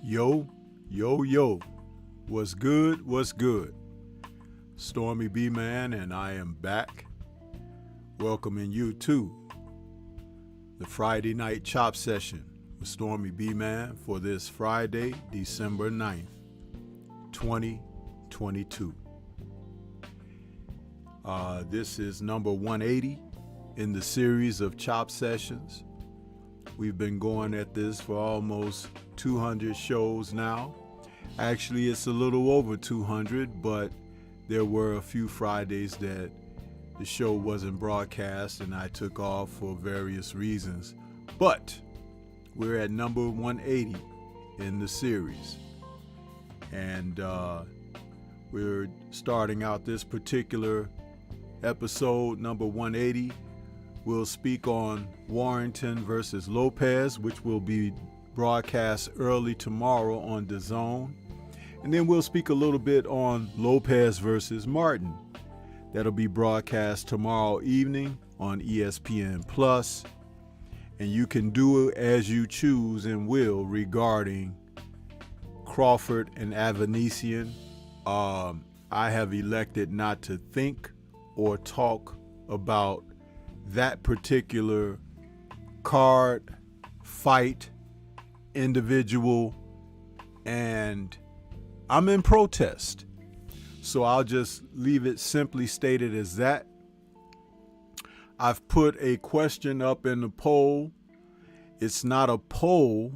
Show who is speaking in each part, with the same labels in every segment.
Speaker 1: Yo, yo, yo, what's good, what's good? Stormybman and I am back, welcoming you to the Friday night chop session with Stormybman for this Friday, December 9th, 2022. This is number 180 in the series of chop sessions. We've been going at this for almost 200 shows now. Actually, it's a little over 200, but there were a few Fridays that the show wasn't broadcast and I took off for various reasons. But we're at number 180 in the series. And we're starting out this particular episode, number 180. We'll speak on Warrington versus Lopez, which will be broadcast early tomorrow on Dazn. And then we'll speak a little bit on Lopez versus Martin. That'll be broadcast tomorrow evening on ESPN Plus. And you can do it as you choose and will regarding Crawford and Avanesian. I have elected not to think or talk about that particular card, fight, individual, and I'm in protest. So I'll just leave it simply stated as that. I've put a question up in the poll. It's not a poll,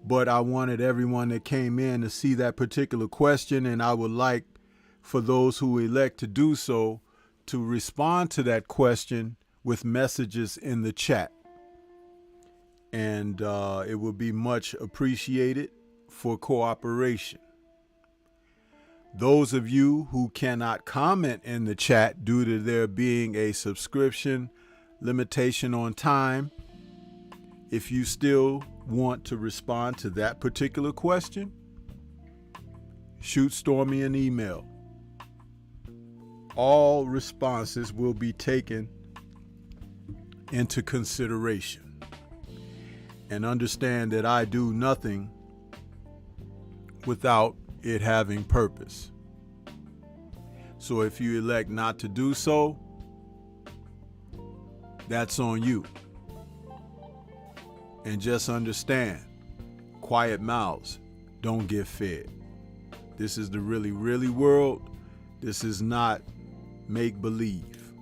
Speaker 1: but I wanted everyone that came in to see that particular question, and I would like for those who elect to do so to respond to that question with messages in the chat. And it will be much appreciated for cooperation. Those of you who cannot comment in the chat due to there being a subscription limitation on time, if you still want to respond to that particular question, shoot Stormy an email. All responses will be taken into consideration. And understand that I do nothing without it having purpose. So if you elect not to do so, that's on you. And just understand, quiet mouths don't get fed. This is the really, really world. This is not make-believe.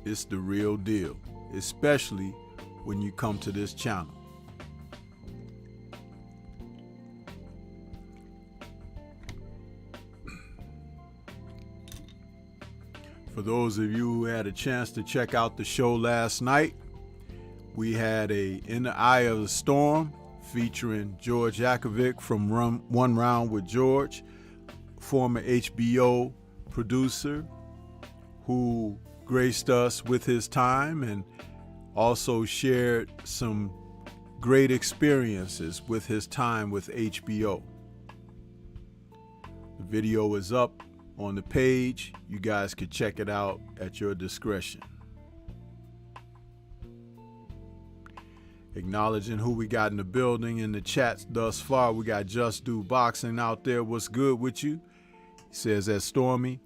Speaker 1: It's the real deal, especially when you come to this channel. For those of you who had a chance to check out the show last night, we had a In the Eye of the Storm featuring George Yakovic from One Round with George, former HBO producer who graced us with his time and also shared some great experiences with his time with HBO. The video is up on the page. You guys could check it out at your discretion. Acknowledging who we got in the building in the chats thus far. We got Just Do Boxing out there. What's good with you? He says, as Stormy,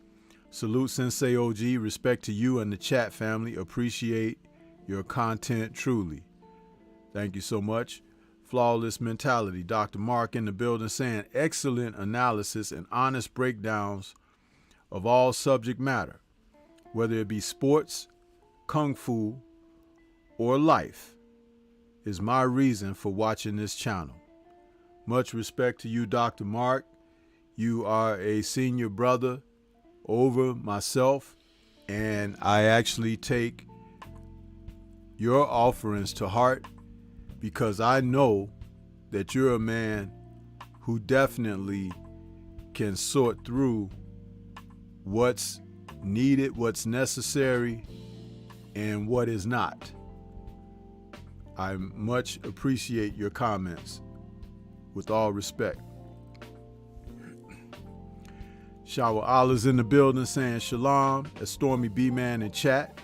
Speaker 1: salute Sensei OG, respect to you and the chat family. Appreciate your content truly. Thank you so much. Flawless Mentality. Dr. Mark in the building saying excellent analysis and honest breakdowns of all subject matter, whether it be sports, kung fu, or life, is my reason for watching this channel. Much respect to you, Dr. Mark. You are a senior brother over myself, and I actually take your offerings to heart because I know that you're a man who definitely can sort through what's needed, what's necessary, and what is not. I much appreciate your comments, with all respect. Shower Allah's in the building saying shalom. A Stormy B-Man in chat.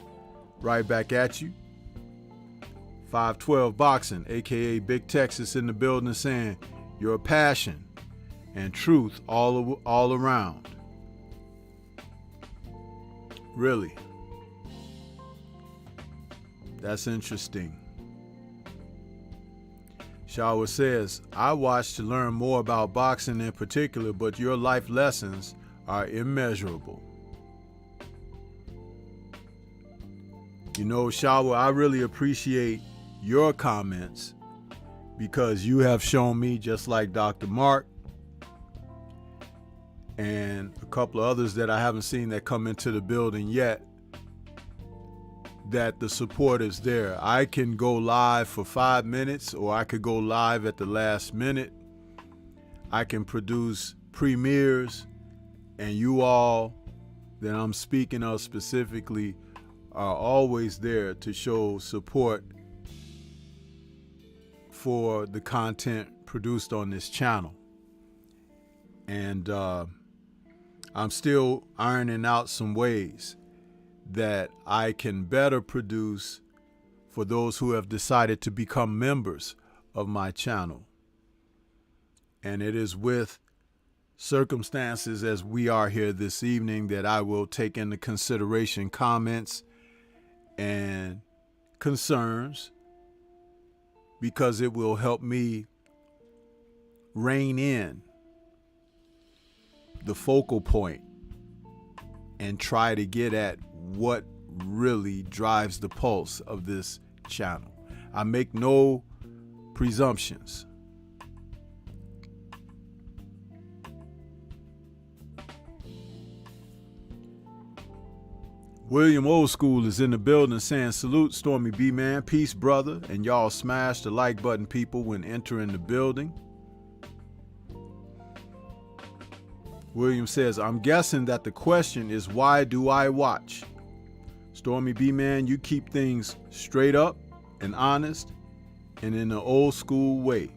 Speaker 1: Right back at you. 512 Boxing, aka Big Texas, in the building saying your passion and truth all around. Really. That's interesting. Shawa says, I watch to learn more about boxing in particular, but your life lessons are immeasurable. You know, Shawa, I really appreciate your comments because you have shown me, just like Dr. Mark and a couple of others that I haven't seen that come into the building yet, that the support is there. I can go live for 5 minutes, or I could go live at the last minute. I can produce premieres, and you all that I'm speaking of specifically are always there to show support for the content produced on this channel. And I'm still ironing out some ways that I can better produce for those who have decided to become members of my channel. And it is with circumstances as we are here this evening that I will take into consideration comments and concerns, because it will help me rein in the focal point and try to get at what really drives the pulse of this channel. I make no presumptions. William Old School is in the building saying, salute Stormy B Man, peace brother, and y'all smash the like button, people, when entering the building. William says, I'm guessing that the question is, why do I watch? Stormy B Man, you keep things straight up and honest and in the old school way.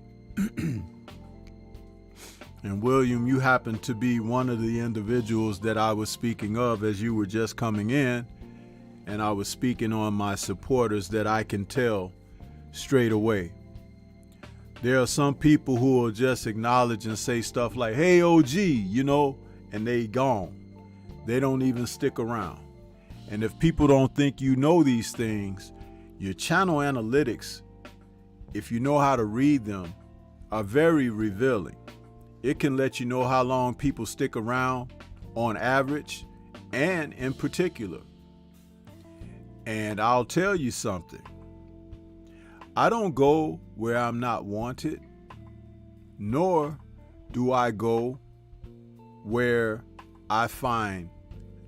Speaker 1: And William, you happen to be one of the individuals that I was speaking of as you were just coming in, and I was speaking on my supporters that I can tell straight away. There are some people who will just acknowledge and say stuff like, hey, OG, you know, and they gone. They don't even stick around. And if people don't think you know these things, your channel analytics, if you know how to read them, are very revealing. It can let you know how long people stick around on average and in particular. And I'll tell you something. I don't go where I'm not wanted, nor do I go where I find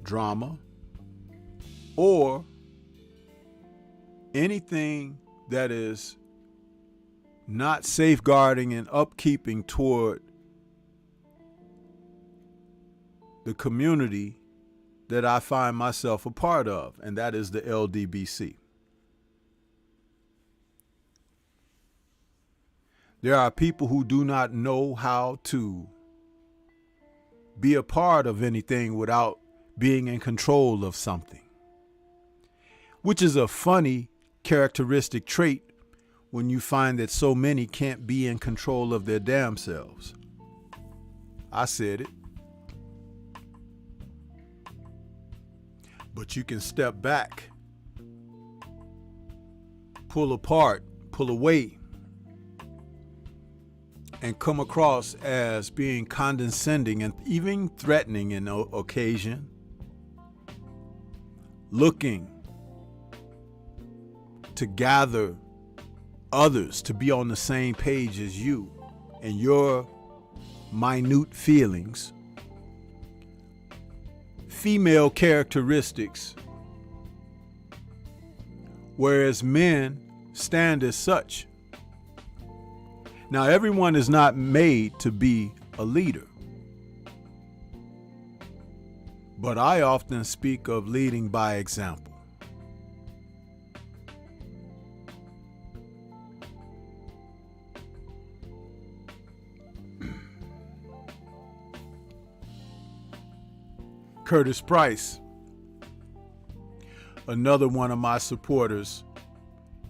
Speaker 1: drama or anything that is not safeguarding and upkeeping toward the community that I find myself a part of, and that is the LDBC. There are people who do not know how to be a part of anything without being in control of something, which is a funny characteristic trait when you find that so many can't be in control of their damn selves. I said it. But you can step back, pull apart, pull away, and come across as being condescending and even threatening in occasion, looking to gather others to be on the same page as you and your minute feelings, female characteristics, whereas men stand as such. Now, everyone is not made to be a leader, but I often speak of leading by example. Curtis Price, another one of my supporters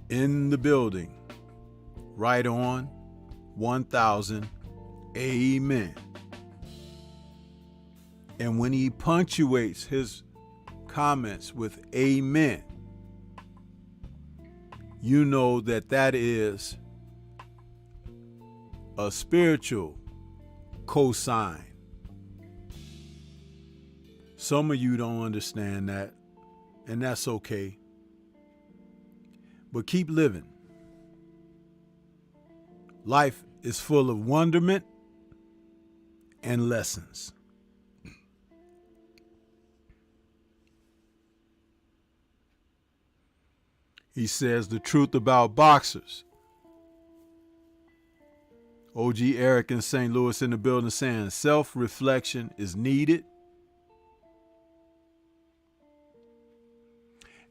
Speaker 1: in the building, right on 1000 Amen. And when he punctuates his comments with amen, you know that that is a spiritual cosign. Some of you don't understand that, and that's okay. But keep living. Life is full of wonderment and lessons. He says the truth about boxers. OG Eric in St. Louis in the building saying self-reflection is needed.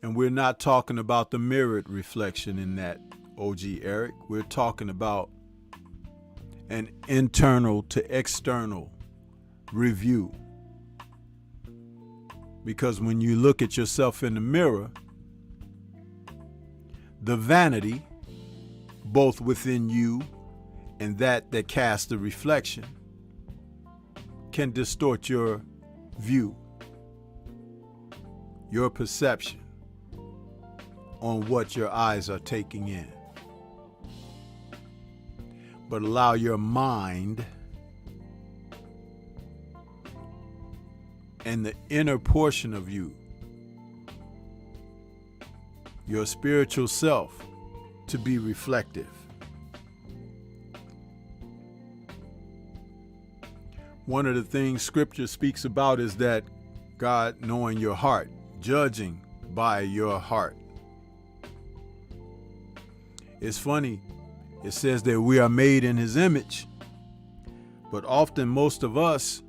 Speaker 1: And we're not talking about the mirrored reflection in that, OG Eric. We're talking about an internal to external review. Because when you look at yourself in the mirror, the vanity, both within you and that casts the reflection, can distort your view, your perception on what your eyes are taking in. But allow your mind and the inner portion of you, your spiritual self, to be reflective. One of the things Scripture speaks about is that God knowing your heart, judging by your heart. It's funny, it says that we are made in His image, but often most of us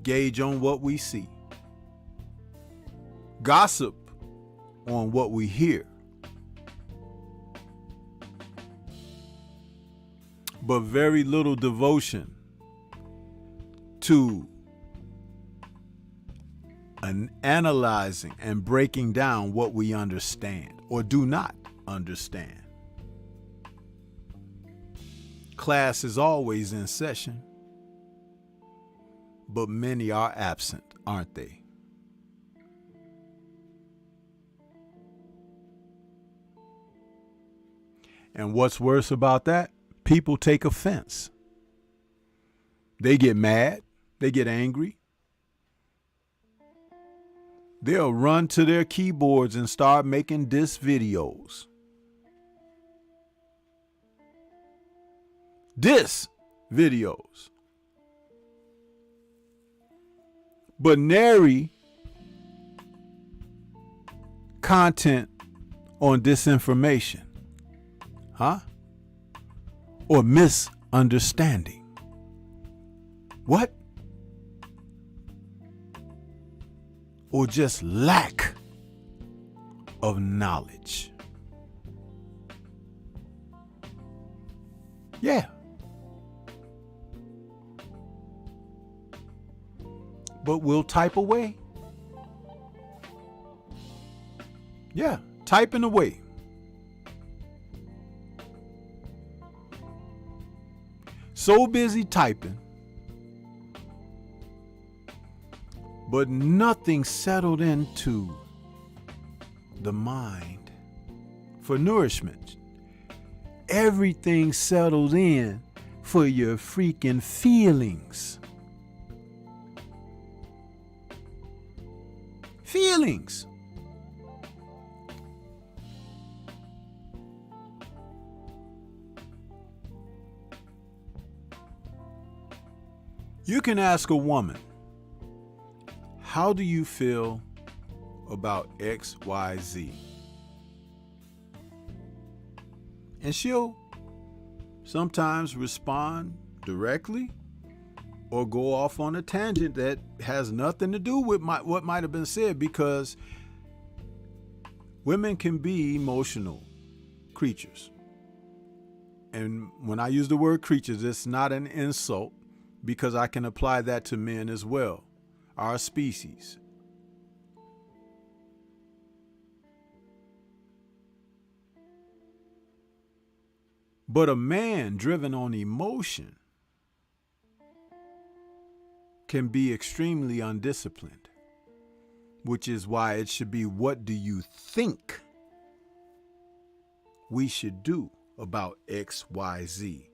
Speaker 1: gauge on what we see, gossip on what we hear, but very little devotion to analyzing and breaking down what we understand or do not understand. Class is always in session, but many are absent, aren't they? And what's worse about that? People take offense. They get mad. They get angry. They'll run to their keyboards and start making diss videos. Diss videos. But nary content on disinformation. Huh? Or misunderstanding. What? Or just lack of knowledge. Yeah. But we'll type away. Yeah, typing away. So busy typing, but nothing settled into the mind for nourishment. Everything settles in for your freaking feelings. Feelings. You can ask a woman, how do you feel about X, Y, Z? And she'll sometimes respond directly or go off on a tangent that has nothing to do with what might have been said, because women can be emotional creatures. And when I use the word creatures, it's not an insult, because I can apply that to men as well, our species. But a man driven on emotion can be extremely undisciplined, which is why it should be, what do you think we should do about XYZ?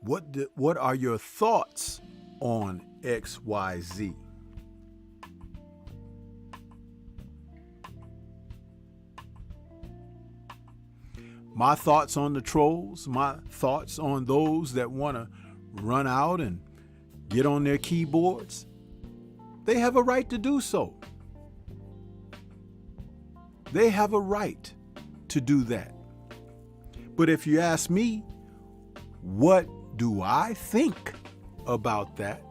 Speaker 1: What are your thoughts on XYZ? My thoughts on the trolls, my thoughts on those that want to run out and get on their keyboards, they have a right to do so. They have a right to do that. But if you ask me, what do I think about that?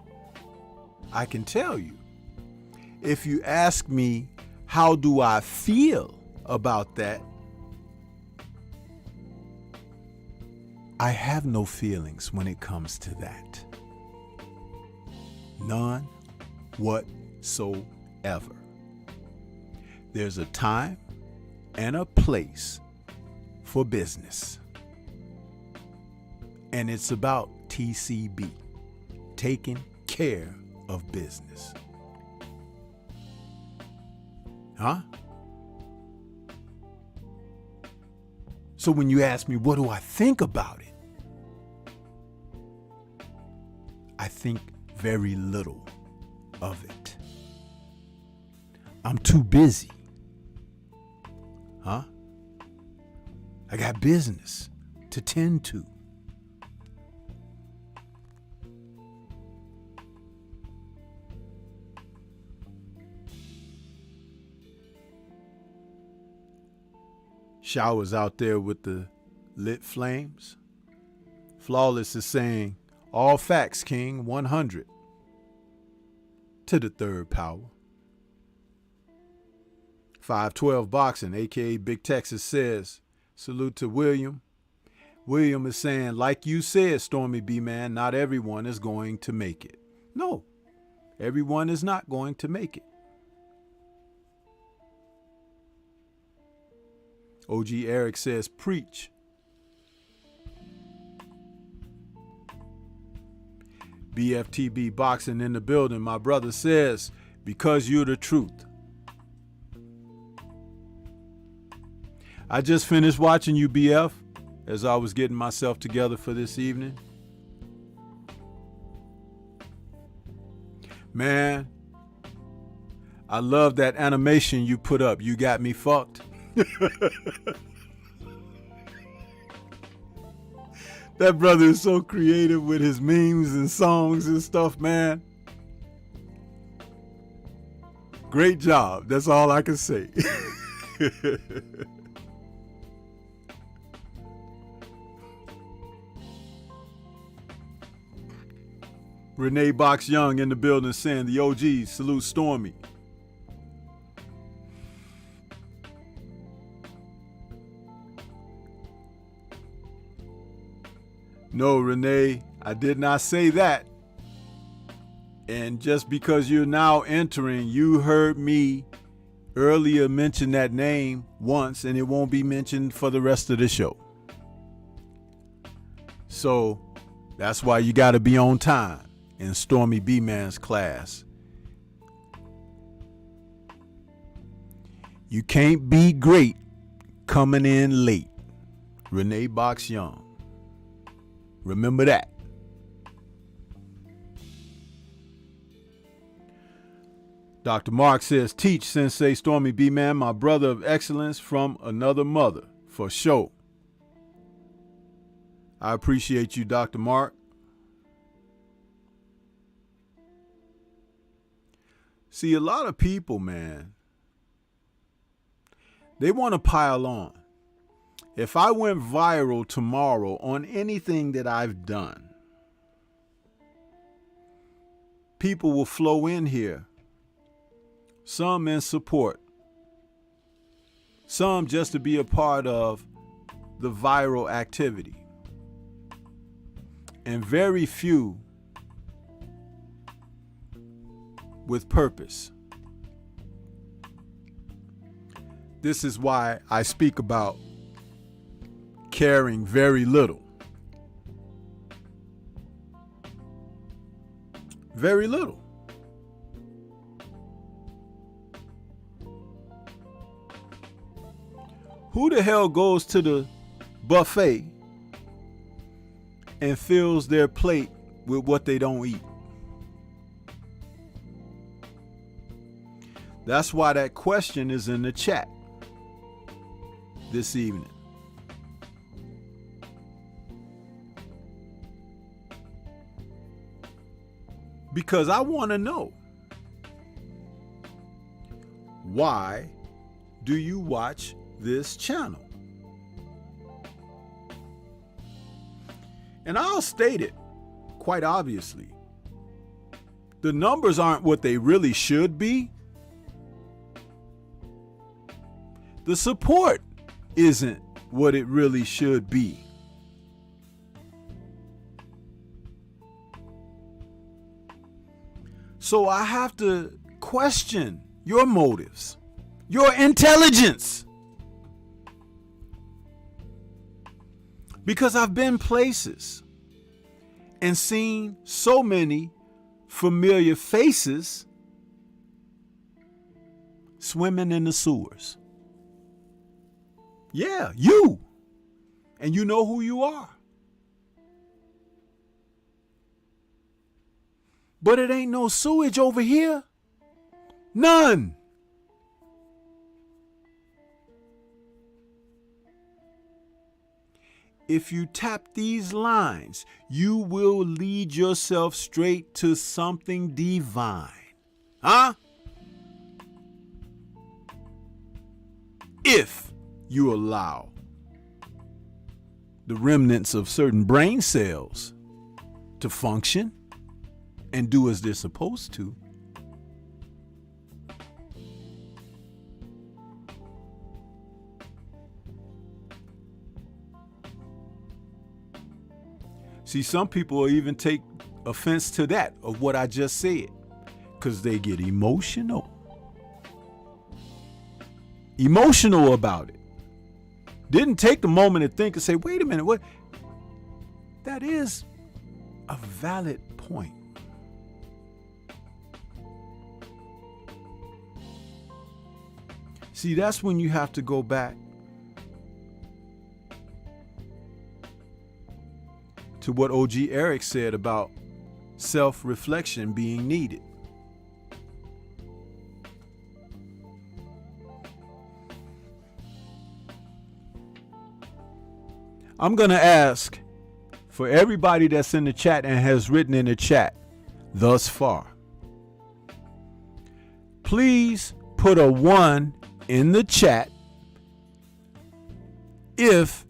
Speaker 1: I can tell you. If you ask me, how do I feel about that? I have no feelings when it comes to that. None whatsoever. There's a time and a place for business. And it's about TCB, taking care of business. Huh? So when you ask me, what do I think about it? I think very little of it. I'm too busy. Huh? I got business to tend to. Showers out there with the lit flames. Flawless is saying, all facts, King, 100 to the third power. 512 Boxing, aka Big Texas, says, salute to William. William is saying, like you said, Stormy B Man, not everyone is going to make it. No, everyone is not going to make it. OG Eric says, preach. BFTB Boxing in the building. My brother says, because you're the truth. I just finished watching you, BF, as I was getting myself together for this evening. Man, I love that animation you put up. You got me fucked. That brother is so creative with his memes and songs and stuff, man. Great job. That's all I can say. Renee Box Young in the building saying, the OGs salute Stormy. No, Renee, I did not say that. And just because you're now entering, you heard me earlier mention that name once, and it won't be mentioned for the rest of the show. So that's why you got to be on time in Stormy B Man's class. You can't be great coming in late. Renee Box Young. Remember that. Dr. Mark says, teach Sensei Stormy B Man, my brother of excellence from another mother, for sure. I appreciate you, Dr. Mark. See, a lot of people, man, they want to pile on. If I went viral tomorrow on anything that I've done, people will flow in here. Some in support. Some just to be a part of the viral activity. And very few with purpose. This is why I speak about caring very little. Very little. Who the hell goes to the buffet and fills their plate with what they don't eat? That's why that question is in the chat this evening. Because I want to know, why do you watch this channel? And I'll state it quite obviously. The numbers aren't what they really should be. The support isn't what it really should be. So I have to question your motives, your intelligence. Because I've been places and seen so many familiar faces swimming in the sewers. Yeah, you. And you know who you are. But it ain't no sewage over here. None. If you tap these lines, you will lead yourself straight to something divine. Huh? If you allow the remnants of certain brain cells to function and do as they're supposed to. See, some people will even take offense to that, of what I just said, because they get emotional. Emotional about it. Didn't take the moment to think and say, wait a minute, what? That is a valid point. See, that's when you have to go back to what OG Eric said about self-reflection being needed. I'm going to ask for everybody that's in the chat and has written in the chat thus far, please put a 1 in the chat if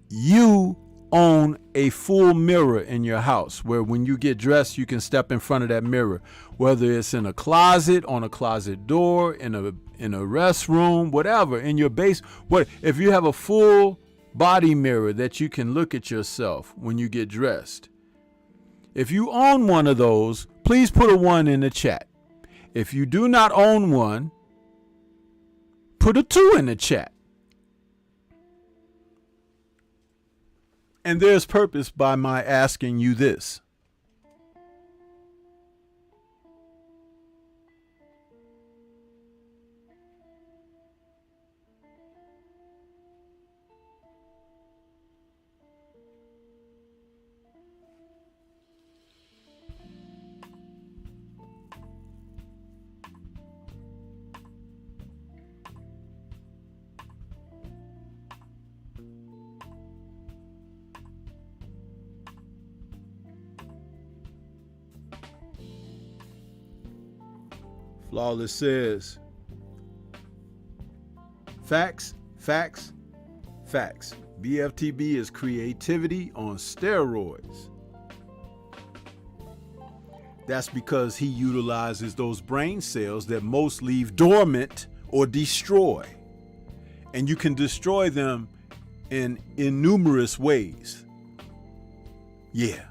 Speaker 1: you own a full mirror in your house, where when you get dressed you can step in front of that mirror, whether it's in a closet, on a closet door, in a restroom, whatever, in your base. What if you have a full body mirror that you can look at yourself when you get dressed? If you own one of those, please put a 1 in the chat. If you do not own one, put a 2 in the chat. And there's purpose by my asking you this. Flawless says, facts, facts, facts. BFTB is creativity on steroids. That's because he utilizes those brain cells that most leave dormant or destroy. And you can destroy them in numerous ways. Yeah.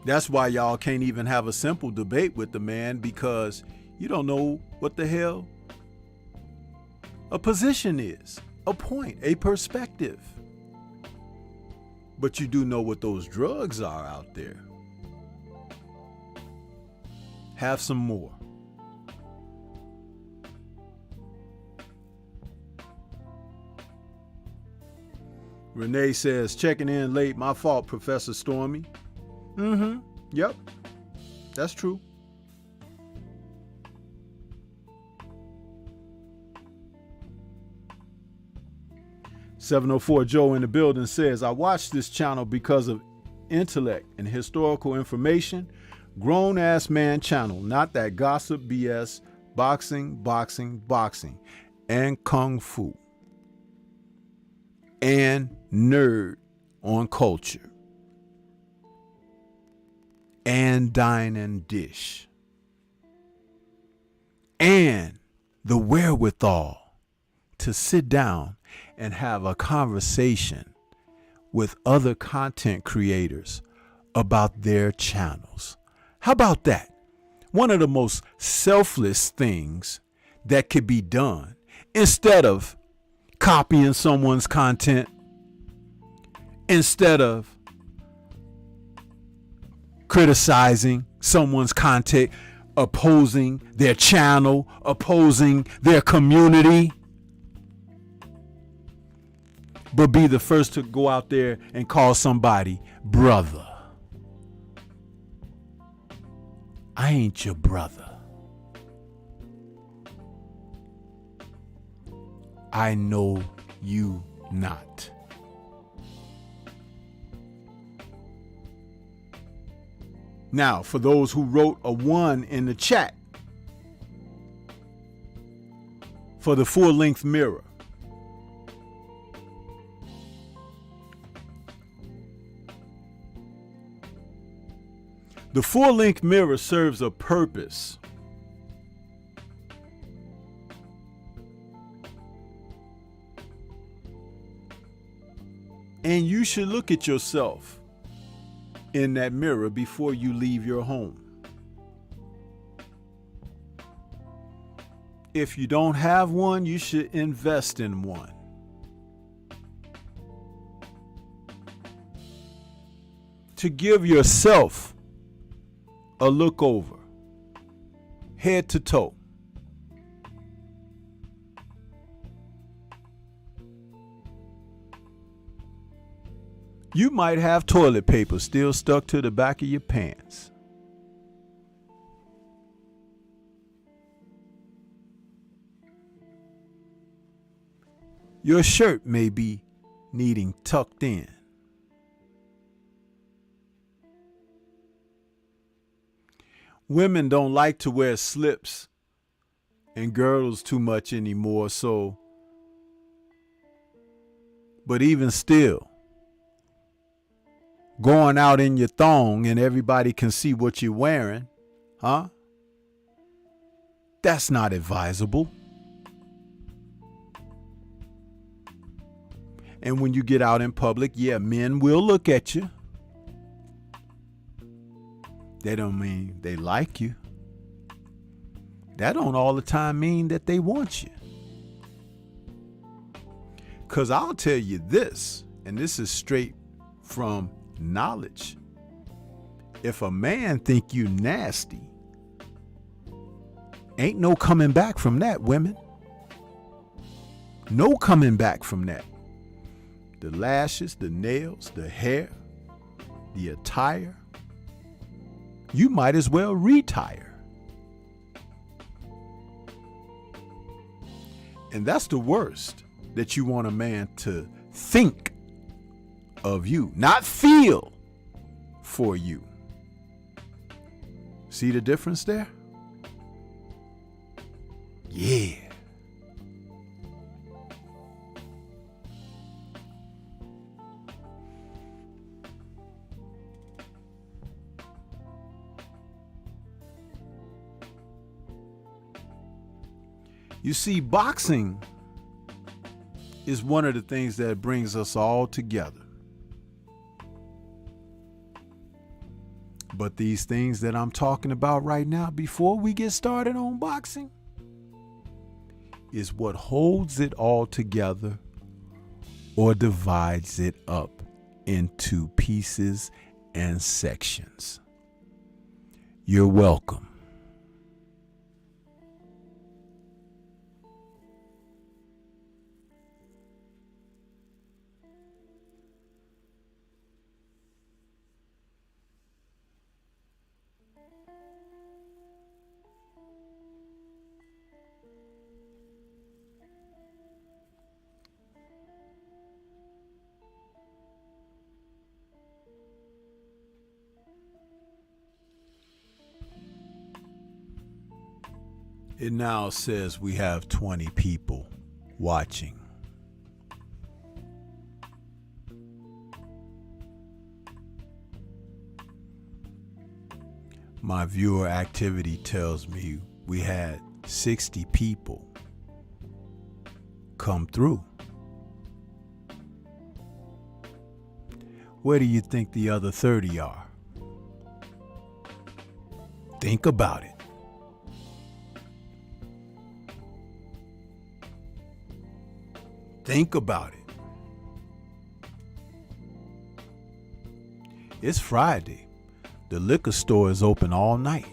Speaker 1: That's why y'all can't even have a simple debate with the man, because you don't know what the hell a position is, a point, a perspective. But you do know what those drugs are out there. Have some more. Renee says, checking in late. My fault, Professor Stormy. Yep. That's true. "704 Joe in the building says, I watched this channel because of intellect and historical information. Grown-ass man channel, not that gossip BS, boxing, and kung fu. And nerd on culture. And dine and dish. And the wherewithal to sit down and have a conversation with other content creators about their channels. How about that? One of the most selfless things that could be done, instead of copying someone's content, instead of criticizing someone's content, opposing their channel, opposing their community, but be the first to go out there and call somebody brother. I ain't your brother. I know you not. Now, for those who wrote a 1 in the chat for the full-length mirror, the full-length mirror serves a purpose. And you should look at yourself in that mirror before you leave your home. If you don't have one, you should invest in one. To give yourself a look over, head to toe. You might have toilet paper still stuck to the back of your pants. Your shirt may be needing tucked in. Women don't like to wear slips and girdles too much anymore, but even still, going out in your thong and everybody can see what you're wearing, that's not advisable. And when you get out in public, men will look at you. They don't mean they like you. That don't all the time mean that they want you. Because I'll tell you this, and this is straight from knowledge. If a man think you nasty, ain't no coming back from that, women. No coming back from that. The lashes, the nails, the hair, the attire. You might as well retire. And that's the worst, that you want a man to think of you, not feel for you. See the difference there? Yeah. You see, boxing is one of the things that brings us all together. But these things that I'm talking about right now, before we get started on boxing, is what holds it all together or divides it up into pieces and sections. You're welcome. It now says we have 20 people watching. My viewer activity tells me we had 60 people come through. Where do you think the other 30 are? Think about it. Think about it. It's Friday. The liquor store is open all night.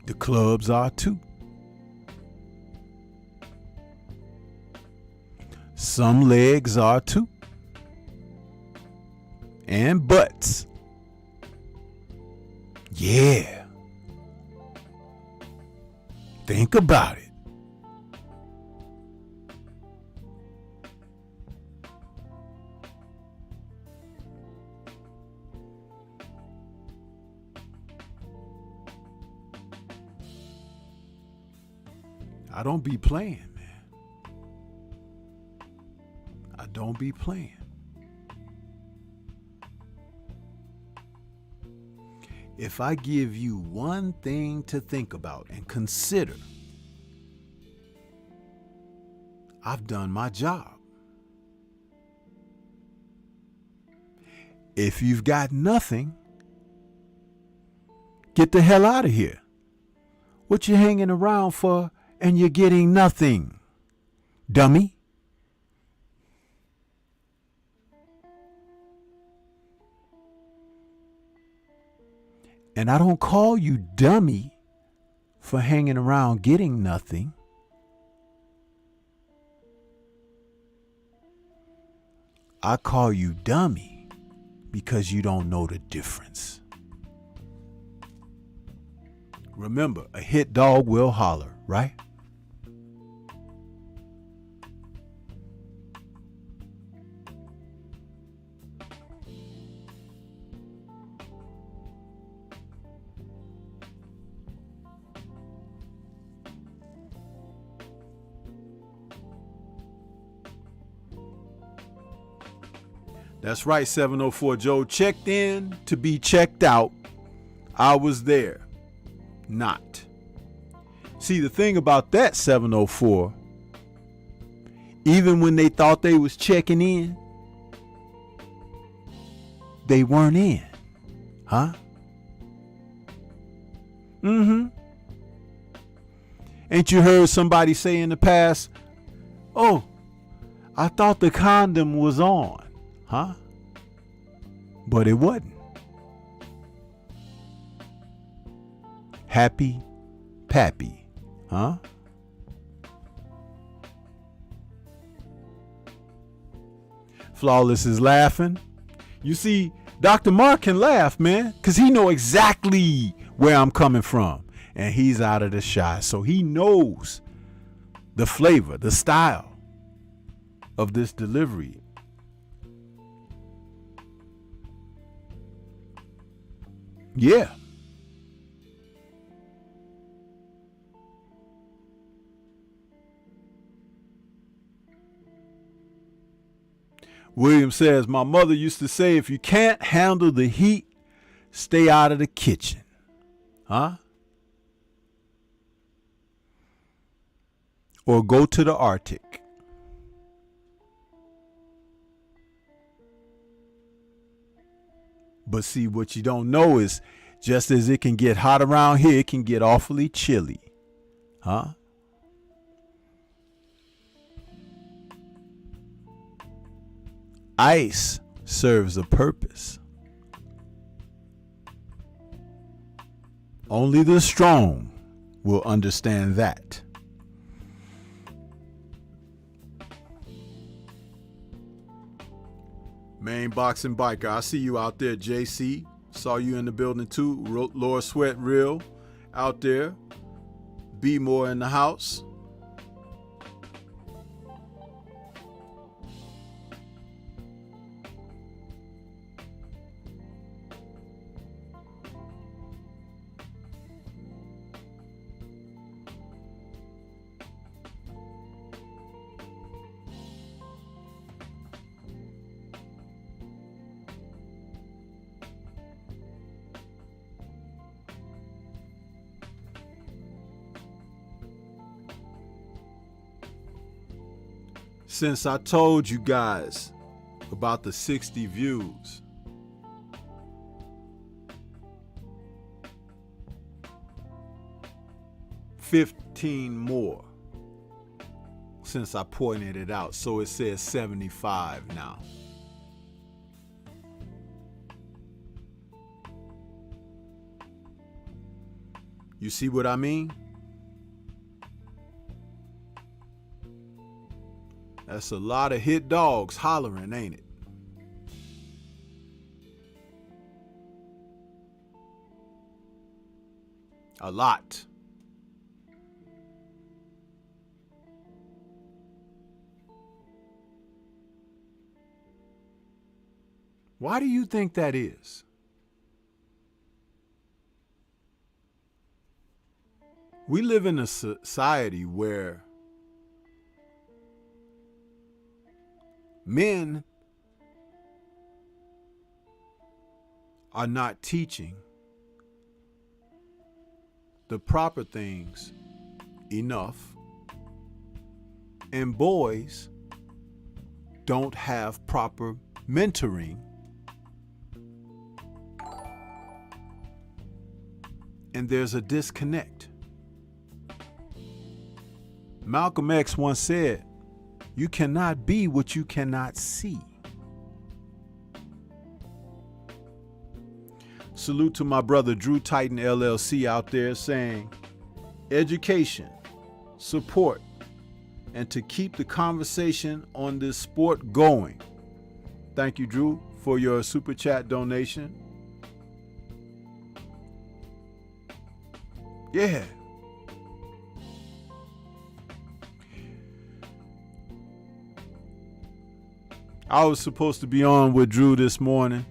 Speaker 1: The clubs are too. Some legs are too. And butts. Yeah. Think about it. I don't be playing, man. I don't be playing. If I give you one thing to think about and consider, I've done my job. If you've got nothing, get the hell out of here. What you hanging around for? And you're getting nothing, dummy. And I don't call you dummy for hanging around getting nothing. I call you dummy because you don't know the difference. Remember, a hit dog will holler, right? That's right, 704 Joe. Checked in to be checked out. I was there. Not. See, the thing about that 704, even when they thought they was checking in, they weren't in. Huh? Mm-hmm. Ain't you heard somebody say in the past, oh, I thought the condom was on. Huh? But it wasn't. Happy Pappy. Huh? Flawless is laughing. You see, Dr. Mark can laugh, man, because he know exactly where I'm coming from. And he's out of the shot. So he knows the flavor, the style of this delivery. Yeah. William says, my mother used to say, if you can't handle the heat, stay out of the kitchen. Huh? Or go to the Arctic. But see, what you don't know is just as it can get hot around here, it can get awfully chilly. Huh? Ice serves a purpose. Only the strong will understand that. Main Boxing Biker, I see you out there, JC. Saw you in the building too. Lord Sweat Real out there. Be More in the house. Since I told you guys about the 60 views, $15 more since I pointed it out. So it says 75 now. You see what I mean? That's a lot of hit dogs hollering, ain't it? A lot. Why do you think that is? We live in a society where men are not teaching the proper things enough, and boys don't have proper mentoring, and there's a disconnect. Malcolm X once said, "You cannot be what you cannot see." Salute to my brother Drew Titan LLC out there saying, education, support, and to keep the conversation on this sport going. Thank you, Drew, for your super chat donation. Yeah. I was supposed to be on with Drew this morning,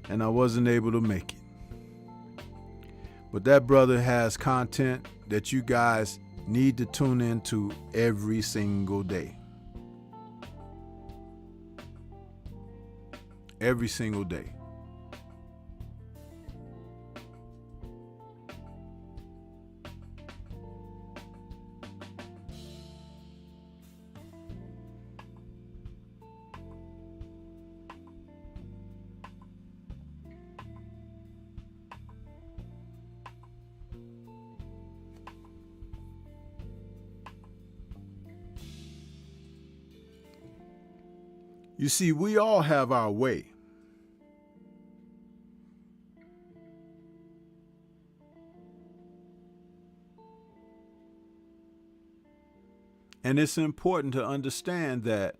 Speaker 1: and I wasn't able to make it. But that brother has content that you guys need to tune into every single day. Every single day. You see, we all have our way. And it's important to understand that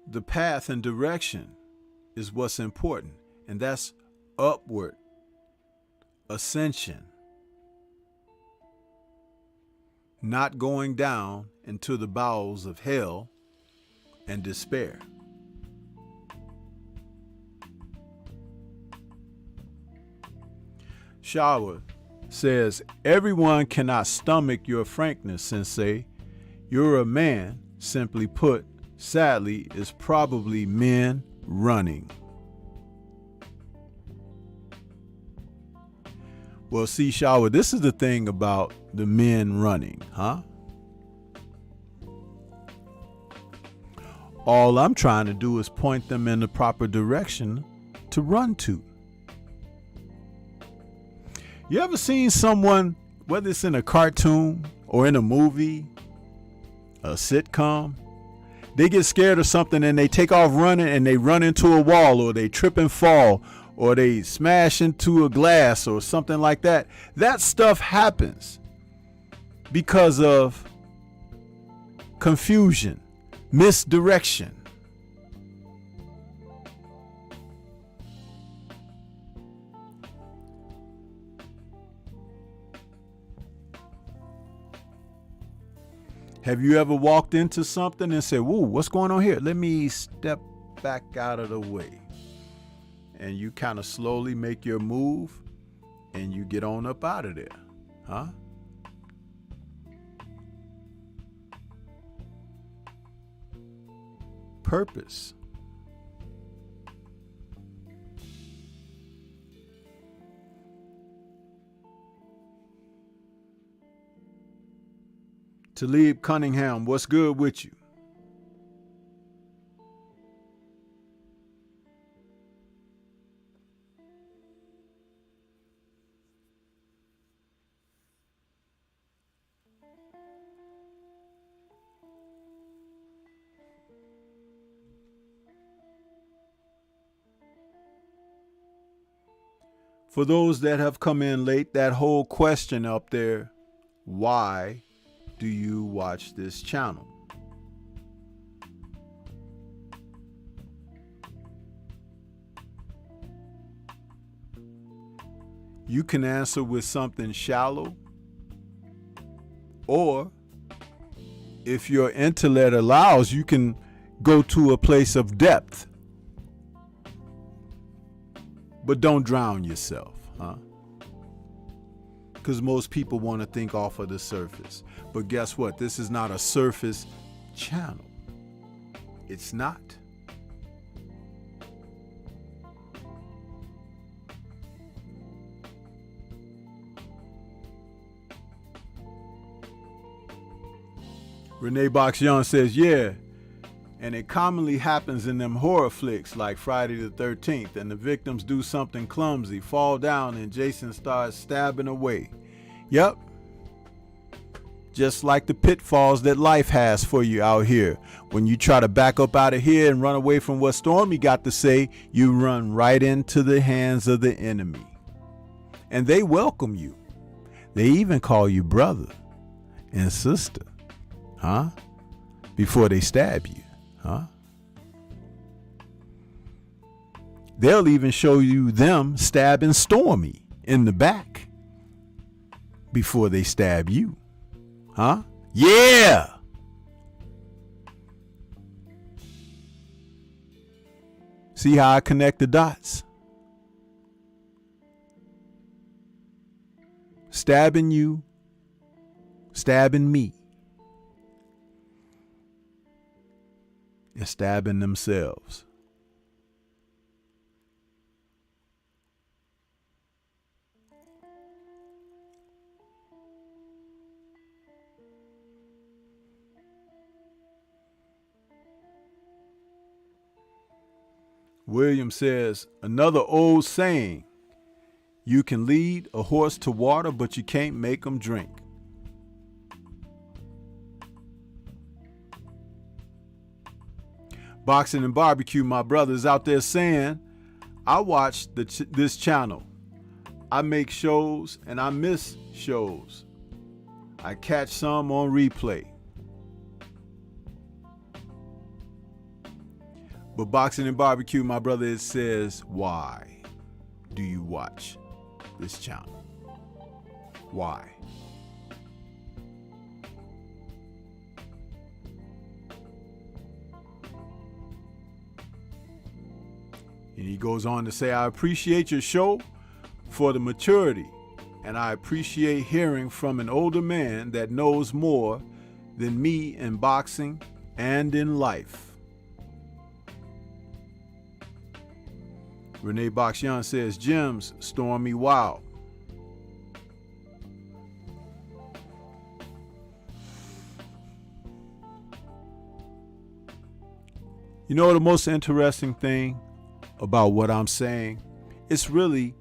Speaker 1: the path and direction is what's important, and that's upward ascension. Not going down into the bowels of hell and despair. Shower says, everyone cannot stomach your frankness, Sensei. You're a man, simply put, sadly, is probably men running. Well, see, Shower, this is the thing about the men running, huh? All I'm trying to do is point them in the proper direction to run to. You ever seen someone, whether it's in a cartoon or in a movie, a sitcom. They get scared of something and they take off running and they run into a wall, or they trip and fall, or they smash into a glass or something like that. That stuff happens because of confusion, misdirection. Have you ever walked into something and said, "Whoa, what's going on here? Let me step back out of the way." And you kind of slowly make your move and you get on up out of there, huh? Purpose. Talib Cunningham, what's good with you? For those that have come in late, that whole question up there, why do you watch this channel? You can answer with something shallow, or if your intellect allows, you can go to a place of depth. But don't drown yourself, huh? Because most people want to think off of the surface. But guess what? This is not a surface channel. It's not. Renee Box Young says, yeah, and it commonly happens in them horror flicks like Friday the 13th, and the victims do something clumsy, fall down, and Jason starts stabbing away. Yep. Just like the pitfalls that life has for you out here. When you try to back up out of here and run away from what Stormy got to say, you run right into the hands of the enemy. And they welcome you. They even call you brother and sister, huh? Before they stab you, huh? They'll even show you them stabbing Stormy in the back before they stab you. Huh? Yeah! See how I connect the dots? Stabbing you, stabbing me, and stabbing themselves. William says, another old saying, you can lead a horse to water, but you can't make him drink. Boxing and Barbecue, my brother's out there saying, I watch this channel. I make shows and I miss shows. I catch some on replay. But Boxing and Barbecue, my brother, it says, why do you watch this channel? Why? And he goes on to say, I appreciate your show for the maturity, and I appreciate hearing from an older man that knows more than me in boxing and in life. Renee Boxian says, Gems, Stormy, wow. You know the most interesting thing about what I'm saying? It's really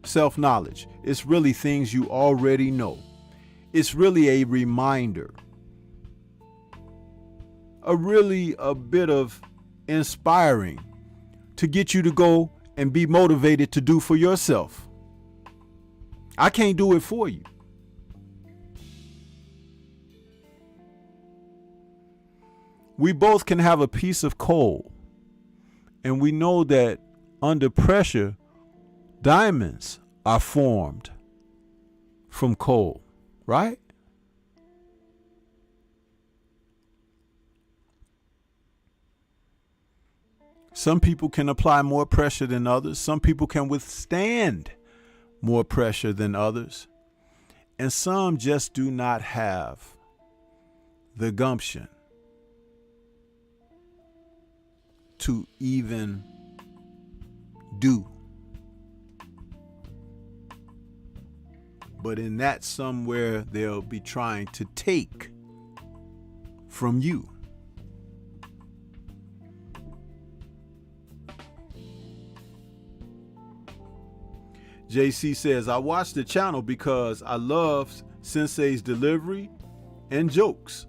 Speaker 1: self-knowledge. It's really things you already know. It's really a reminder, a bit of inspiring to get you to go and be motivated to do for yourself. I can't do it for you. We both can have a piece of coal, and we know that under pressure, diamonds are formed from coal, right? Some people can apply more pressure than others. Some people can withstand more pressure than others. And some just do not have the gumption to even do. But in that somewhere, they'll be trying to take from you. JC says, I watch the channel because I love Sensei's delivery and jokes.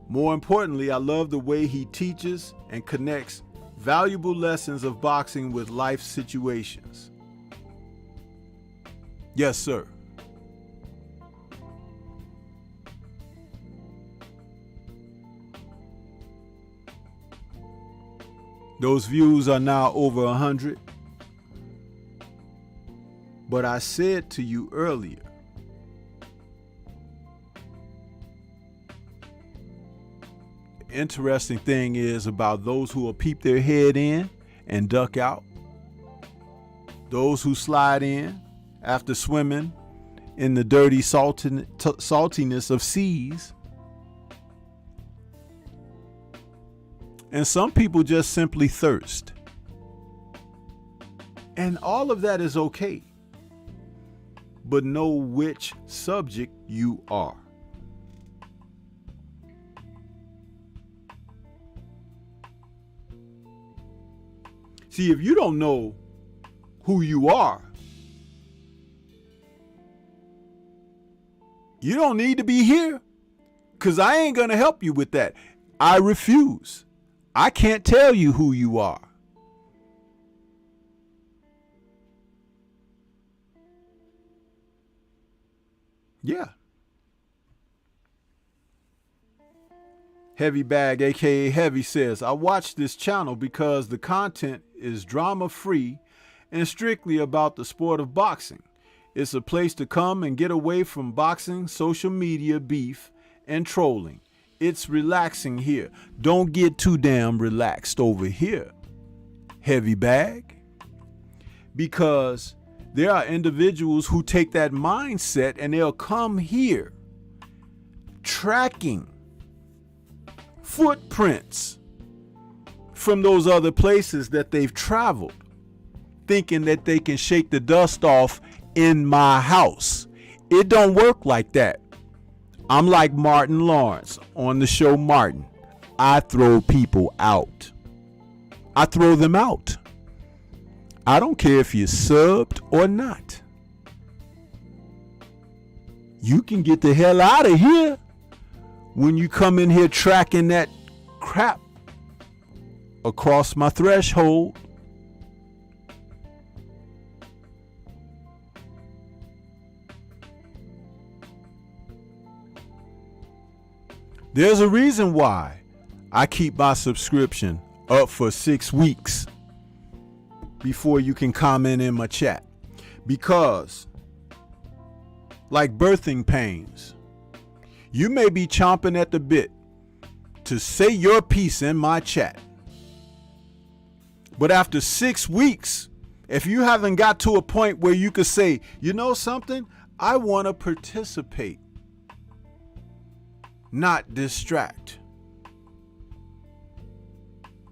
Speaker 1: More importantly, I love the way he teaches and connects valuable lessons of boxing with life situations. Yes, sir. Those views are now over 100. But I said to you earlier, the interesting thing is about those who will peep their head in and duck out. Those who slide in after swimming in the dirty saltiness of seas. And some people just simply thirst. And all of that is okay. But know which subject you are. See, if you don't know who you are, you don't need to be here, because I ain't going to help you with that. I refuse. I can't tell you who you are. Yeah. Heavy Bag, aka Heavy, says, I watch this channel because the content is drama free and strictly about the sport of boxing. It's a place to come and get away from boxing, social media beef, and trolling. It's relaxing here. Don't get too damn relaxed over here, Heavy Bag, because there are individuals who take that mindset and they'll come here tracking footprints from those other places that they've traveled, thinking that they can shake the dust off in my house. It don't work like that. I'm like Martin Lawrence on the show Martin. I throw people out. I throw them out. I don't care if you're subbed or not. You can get the hell out of here when you come in here tracking that crap across my threshold. There's a reason why I keep my subscription up for 6 weeks before you can comment in my chat. Because, like birthing pains, you may be chomping at the bit to say your piece in my chat. But after 6 weeks, if you haven't got to a point where you could say, you know something, I want to participate, not distract,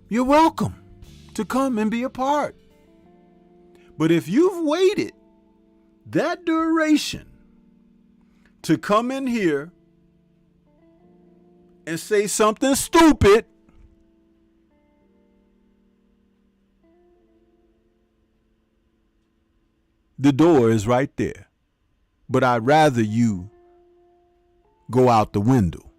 Speaker 1: you're welcome to come and be a part. But if you've waited that duration to come in here and say something stupid, the door is right there. But I'd rather you go out the window,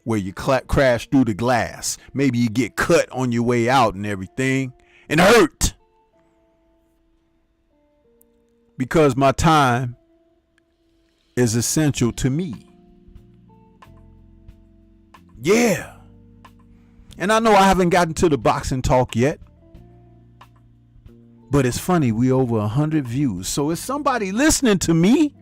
Speaker 1: where you crash through the glass. Maybe you get cut on your way out and everything and hurt. Because my time is essential to me. Yeah. And I know I haven't gotten to the boxing talk yet. But it's funny, we over 100 views. So is somebody listening to me?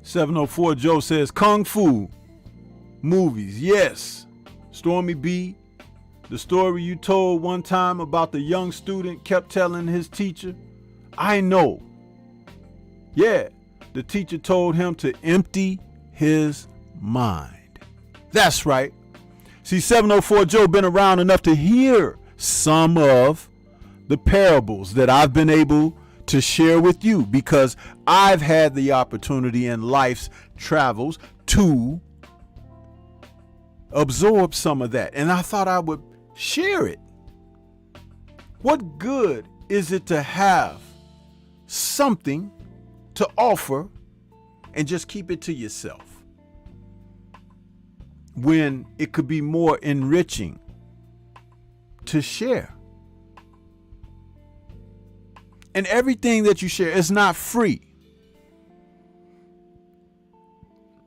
Speaker 1: (704) Joe says Kung Fu movies. Yes. Stormy B, the story you told one time about the young student kept telling his teacher, I know. Yeah. The teacher told him to empty his mind. That's right. See, 704 Joe been around enough to hear some of the parables that I've been able to share with you, because I've had the opportunity in life's travels to absorb some of that, and I thought I would share it. What good is it to have something to offer and just keep it to yourself, when it could be more enriching to share? And everything that you share is not free,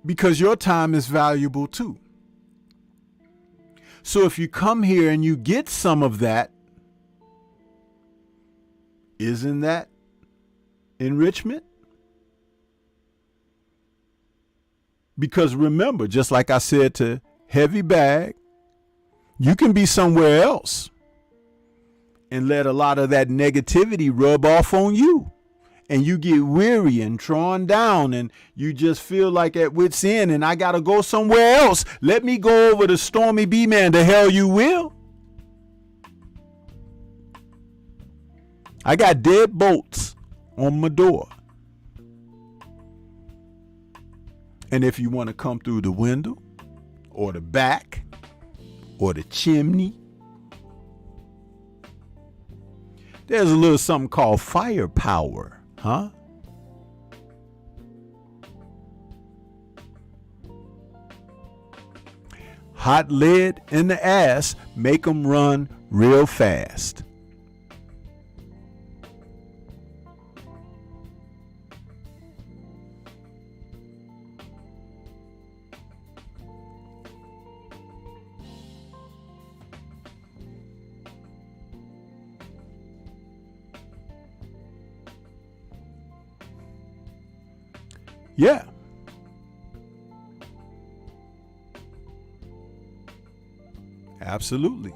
Speaker 1: because your time is valuable too. So if you come here and you get some of that, isn't that enrichment? Because remember, just like I said to Heavy Bag, you can be somewhere else and let a lot of that negativity rub off on you, and you get weary and drawn down, and you just feel like at wit's end, and I gotta go somewhere else. Let me go over to Stormy B Man. The hell you will. I got dead bolts on my door. And if you want to come through the window or the back or the chimney, there's a little something called firepower, huh? Hot lead in the ass make them run real fast. Yeah. Absolutely.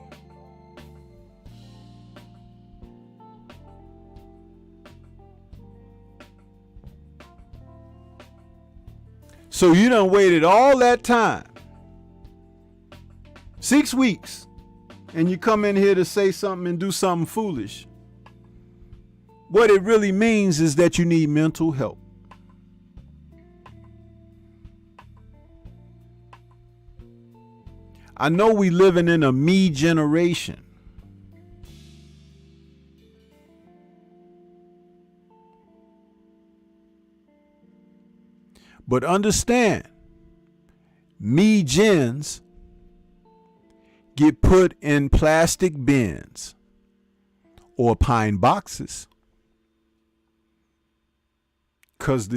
Speaker 1: So you done waited all that time, 6 weeks, and you come in here to say something and do something foolish. What it really means is that you need mental help. I know we living in a me generation. But understand, me gens get put in plastic bins or pine boxes because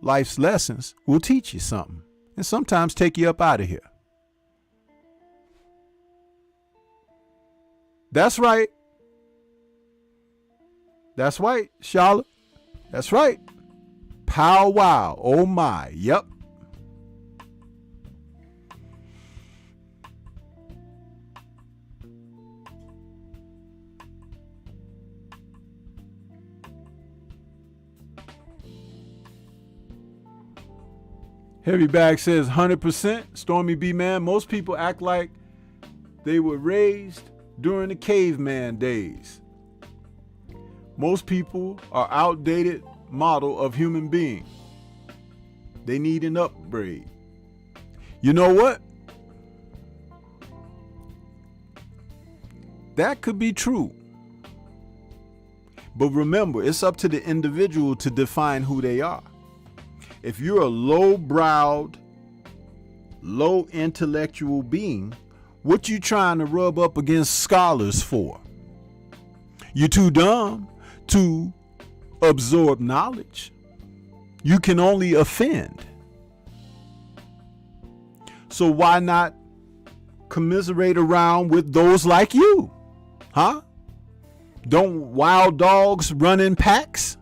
Speaker 1: life's lessons will teach you something and sometimes take you up out of here. That's right. That's right, Charlotte. That's right. Pow wow. Oh my. Yep. Heavy Bag says 100%. Stormy B Man. Most people act like they were raised during the caveman days. Most people are outdated model of human being. They need an upgrade. You know what? That could be true. But remember, it's up to the individual to define who they are. If you're a low-browed, low-intellectual being, what you trying to rub up against scholars for? You're too dumb to absorb knowledge. You can only offend. So why not commiserate around with those like you? Huh? Don't wild dogs run in packs?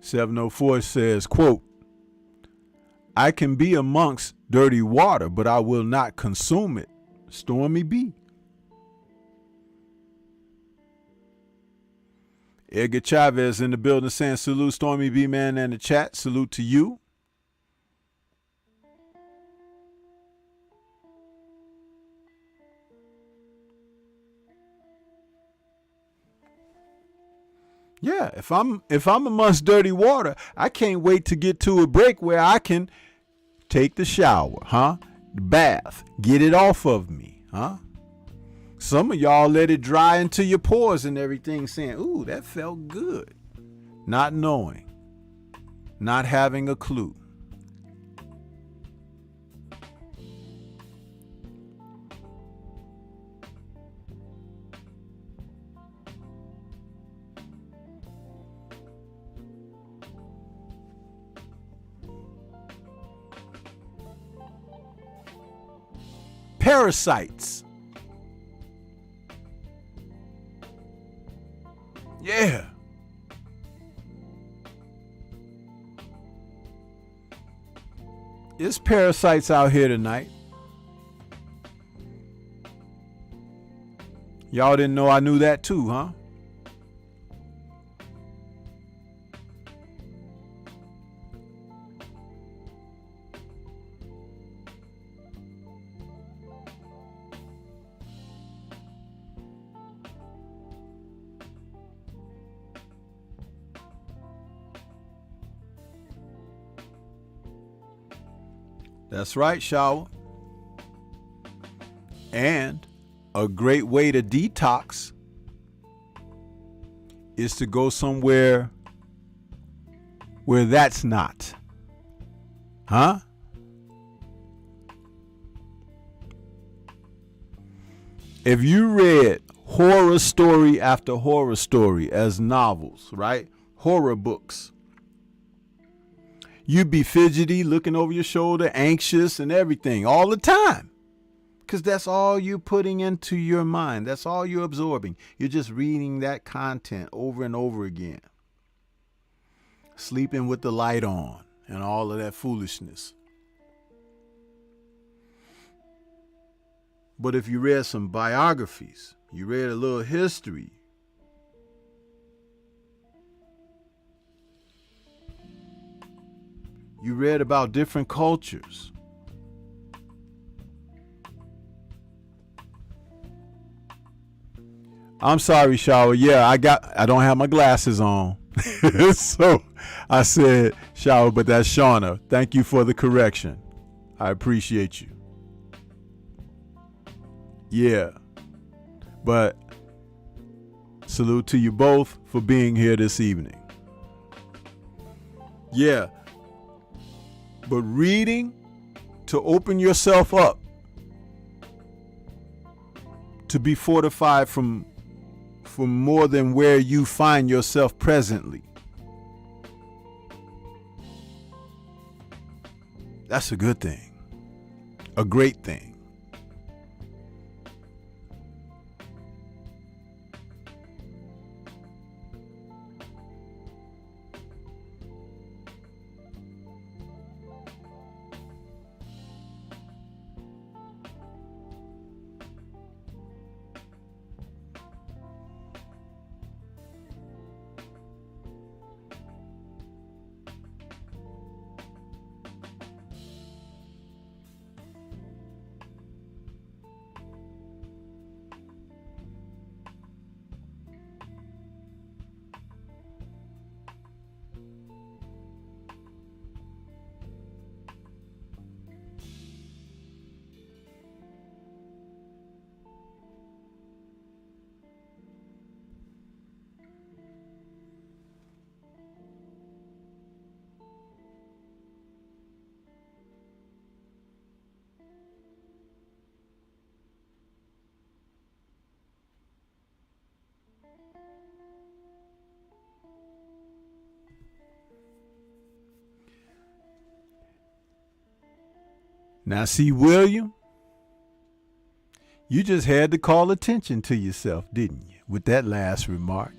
Speaker 1: (704) says, quote, I can be amongst dirty water, but I will not consume it. Stormy B. Edgar Chavez in the building saying salute, Stormy B man in the chat. Salute to you. Yeah, if I'm amongst dirty water, I can't wait to get to a break where I can take the shower, huh? The bath, get it off of me, huh? Some of y'all let it dry into your pores and everything, saying, ooh, that felt good. Not knowing, not having a clue. Parasites. Yeah. It's parasites out here tonight. Y'all didn't know I knew that too, huh? That's right, shower. And a great way to detox is to go somewhere where that's not. Huh? If you read horror story after horror story as novels, right? Horror books. You'd be fidgety, looking over your shoulder, anxious and everything all the time. Because that's all you're putting into your mind. That's all you're absorbing. You're just reading that content over and over again. Sleeping with the light on and all of that foolishness. But if you read some biographies, you read a little history, you read about different cultures. I'm sorry, shower. Yeah, I don't have my glasses on. So I said shower, but that's Shauna. Thank you for the correction. I appreciate you. Yeah. But salute to you both for being here this evening. Yeah. But reading to open yourself up to be fortified from more than where you find yourself presently. That's a good thing. A great thing. Now, see, William, you just had to call attention to yourself, didn't you, with that last remark?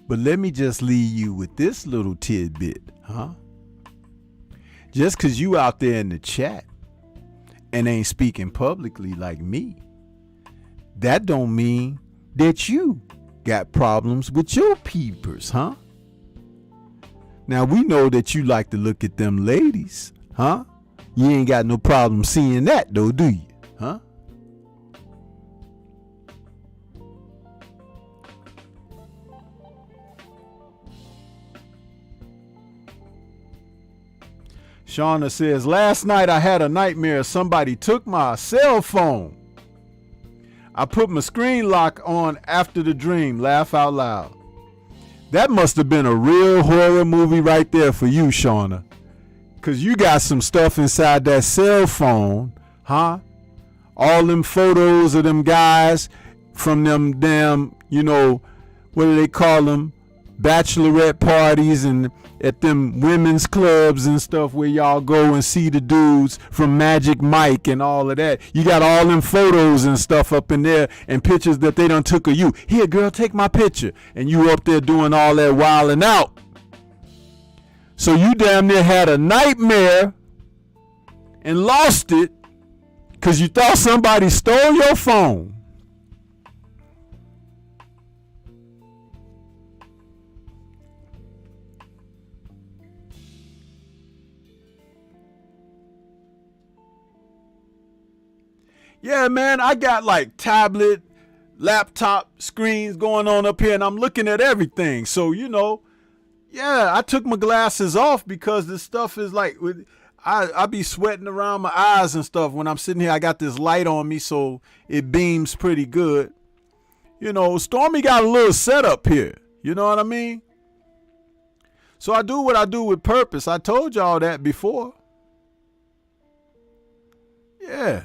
Speaker 1: But let me just leave you with this little tidbit, huh? Just because you out there in the chat and ain't speaking publicly like me, that don't mean that you got problems with your peepers, huh? Now, we know that you like to look at them ladies, huh? You ain't got no problem seeing that, though, do you, huh? Shauna says, last night I had a nightmare. Somebody took my cell phone. I put my screen lock on after the dream. Laugh out loud. That must have been a real horror movie right there for you, Shauna. Because you got some stuff inside that cell phone, huh? All them photos of them guys from them damn, you know, what do they call them? Bachelorette parties and at them women's clubs and stuff where y'all go and see the dudes from Magic Mike and all of that. You got all them photos and stuff up in there and pictures that they done took of you. Here, girl, take my picture. And you up there doing all that wilding out. So you damn near had a nightmare and lost it because you thought somebody stole your phone. Yeah, man, I got like tablet, laptop screens going on up here and I'm looking at everything. So, you know, yeah, I took my glasses off because this stuff is like, I be sweating around my eyes and stuff when I'm sitting here. I got this light on me so it beams pretty good. You know, Stormy got a little setup here. You know what I mean? So I do what I do with purpose. I told y'all that before. Yeah.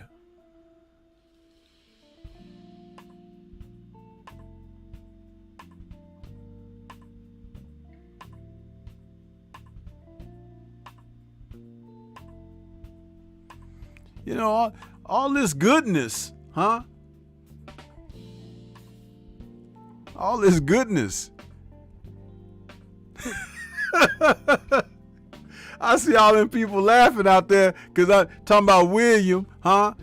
Speaker 1: You know, all this goodness, huh? All this goodness. I see all them people laughing out there because I'm talking about William, huh?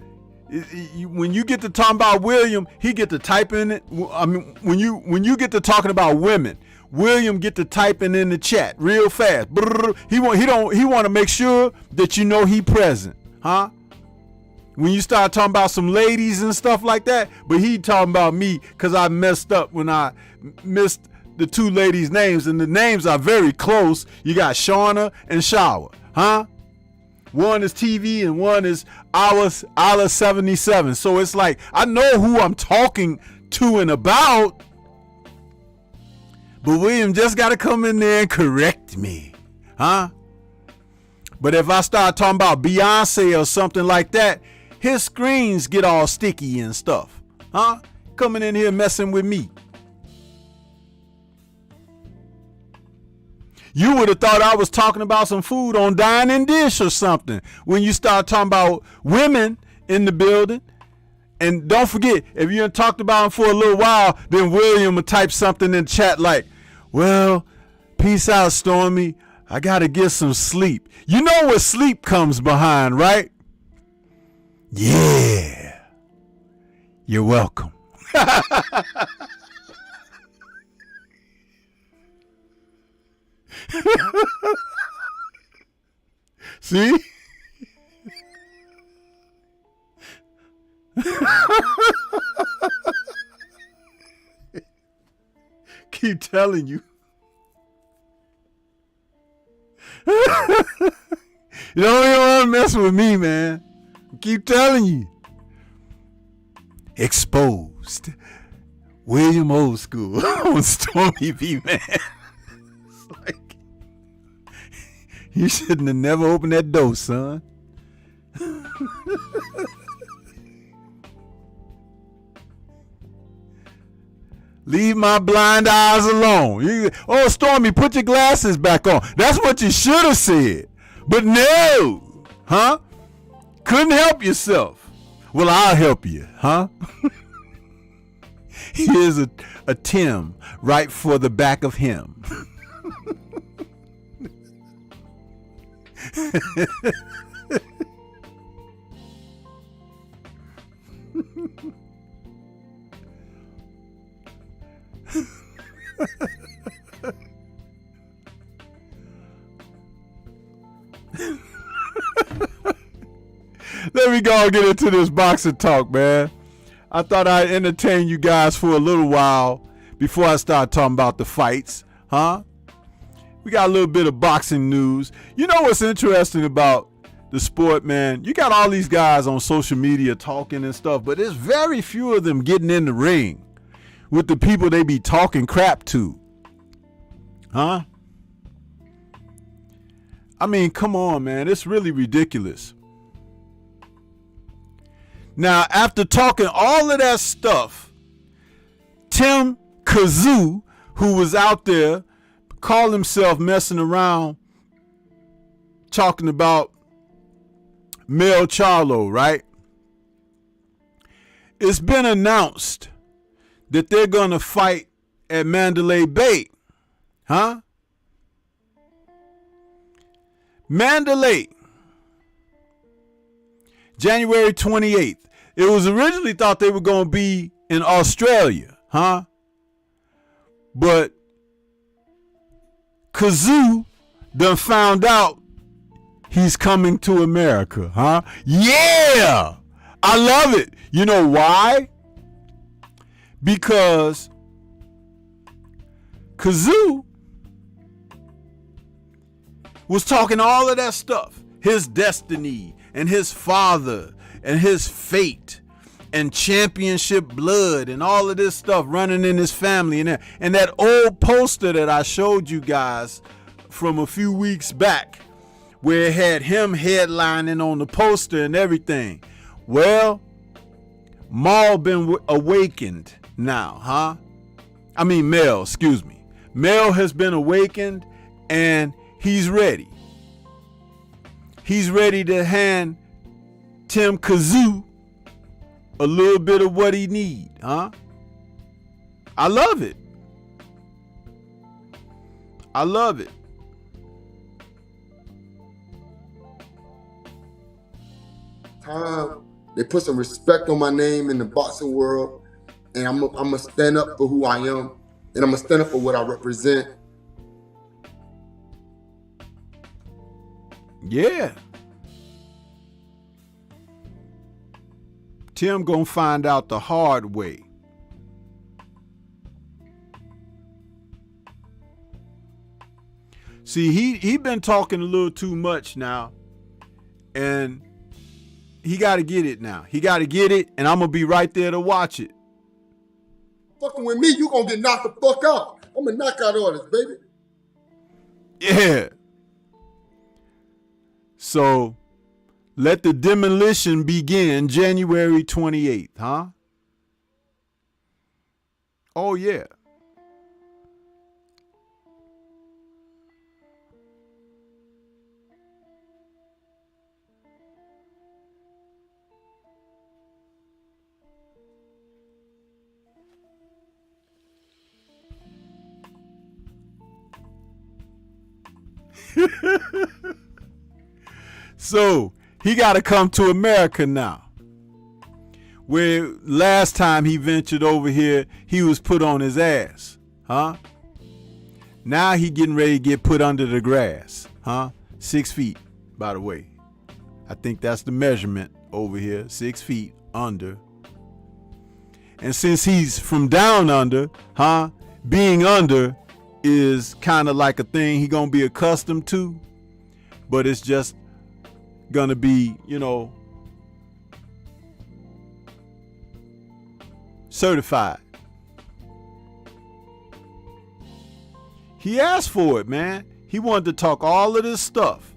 Speaker 1: When you get to talking about William, he get to typing it. I mean, when you get to talking about women, William get to typing in the chat real fast. He want to make sure that you know he present, huh? When you start talking about some ladies and stuff like that, but he talking about me because I messed up when I missed the two ladies' names, and the names are very close. You got Shauna and Shower, huh? One is TV and one is Ala 77. So it's like I know who I'm talking to and about, but William just got to come in there and correct me, huh? But if I start talking about Beyonce or something like that, his screens get all sticky and stuff, huh? Coming in here messing with me. You would have thought I was talking about some food on Dine and Dish or something when you start talking about women in the building. And don't forget, if you ain't talked about them for a little while, then William will type something in chat like, well, peace out, Stormy. I got to get some sleep. You know what sleep comes behind, right? Yeah. You're welcome. See? Keep telling you. You don't even want to mess with me, man. Keep telling you. Exposed. William Old School on Stormybman. It's like, you shouldn't have never opened that door, son. Leave my blind eyes alone. Oh, Stormy, put your glasses back on. That's what you should have said. But no, huh? Couldn't help yourself. Well, I'll help you, huh? Here's a Tim right for the back of him. Let me go and get into this boxing talk, man. I thought I'd entertain you guys for a little while before I start talking about the fights, huh? We got a little bit of boxing news. You know what's interesting about the sport, man? You got all these guys on social media talking and stuff, but there's very few of them getting in the ring with the people they be talking crap to, huh? I mean, come on, man. It's really ridiculous. Now, after talking all of that stuff, Tim Kazoo, who was out there, called himself messing around, talking about male Charlo, right? It's been announced that they're going to fight at Mandalay Bay, huh? Mandalay, January 28th. It was originally thought they were going to be in Australia, huh? But Kazoo done found out he's coming to America, huh? Yeah! I love it. You know why? Because Kazoo was talking all of that stuff. His destiny and his father and his fate and championship blood and all of this stuff running in his family. And that old poster that I showed you guys from a few weeks back where it had him headlining on the poster and everything. Well, Maul been awakened now, huh? I mean Mel, excuse me. Mel has been awakened and he's ready. He's ready to hand Tim Kazoo a little bit of what he need, huh? I love it. I love it.
Speaker 2: Time they put some respect on my name in the boxing world, and I'm gonna stand up for who I am, and I'm gonna stand up for what I represent.
Speaker 1: Yeah. Tim gonna find out the hard way. See, he been talking a little too much now, and he got to get it now. He got to get it, and I'm gonna be right there to watch it.
Speaker 2: Fucking with me, you gonna get knocked the fuck out. I'm gonna knock out artist, baby.
Speaker 1: Yeah. So let the demolition begin January 28th, huh? Oh, yeah. So he got to come to America now. Where last time he ventured over here, he was put on his ass, huh? Now he getting ready to get put under the grass, huh? 6 feet, by the way. I think that's the measurement over here, 6 feet under. And since he's from down under, huh? Being under is kind of like a thing he gonna be accustomed to, but it's just gonna be, you know, certified. He asked for it, man. He wanted to talk all of this stuff,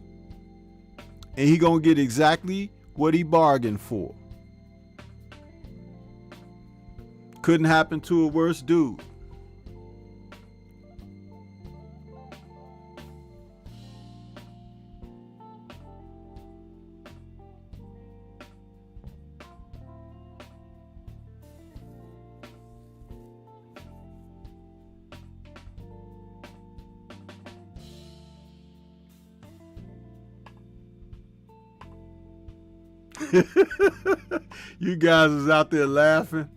Speaker 1: and he gonna get exactly what he bargained for. Couldn't happen to a worse dude. You guys is out there laughing.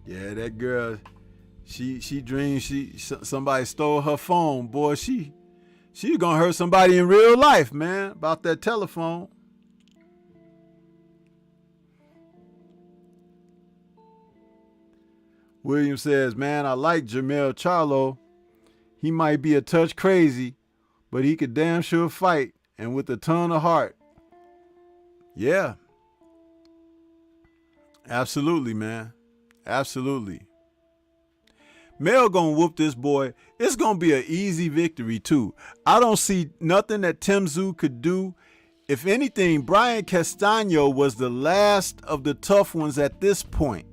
Speaker 1: Yeah, that girl, she dreamed somebody stole her phone. Boy, she gonna hurt somebody in real life, man, about that telephone. William says, man, I like Jamel Charlo. He might be a touch crazy, but he could damn sure fight, and with a ton of heart. Yeah. Absolutely, man. Absolutely. Mel gonna whoop this boy. It's gonna be an easy victory, too. I don't see nothing that Tim Tszyu could do. If anything, Brian Castaño was the last of the tough ones at this point.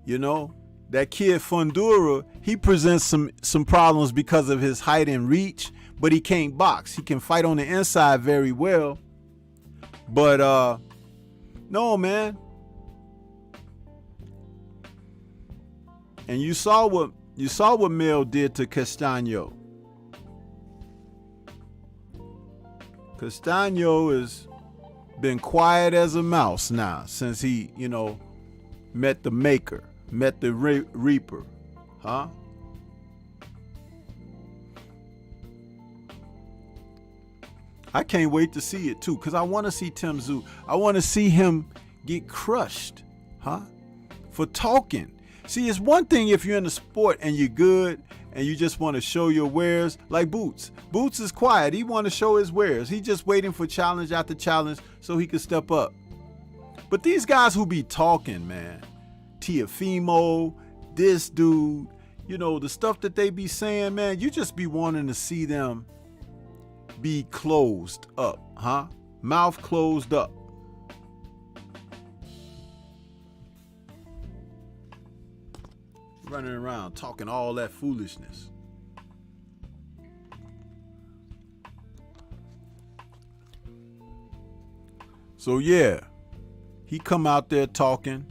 Speaker 1: You know, that kid Fundura, he presents some problems because of his height and reach, but he can't box. He can fight on the inside very well. But no, man. And you saw what Mel did to Castaño. Castaño has been quiet as a mouse now since he, met the maker, met the reaper, huh? I can't wait to see it too, because I want to see Tim Tszyu. I want to see him get crushed, huh? For talking. See, it's one thing if you're in the sport and you're good and you just want to show your wares, like Boots. Boots is quiet. He want to show his wares. He just waiting for challenge after challenge so he can step up. But these guys who be talking, man, Teofimo, this dude, the stuff that they be saying, man, you just be wanting to see them be closed up, huh? Mouth closed up. Running around talking all that foolishness. So yeah, he come out there talking.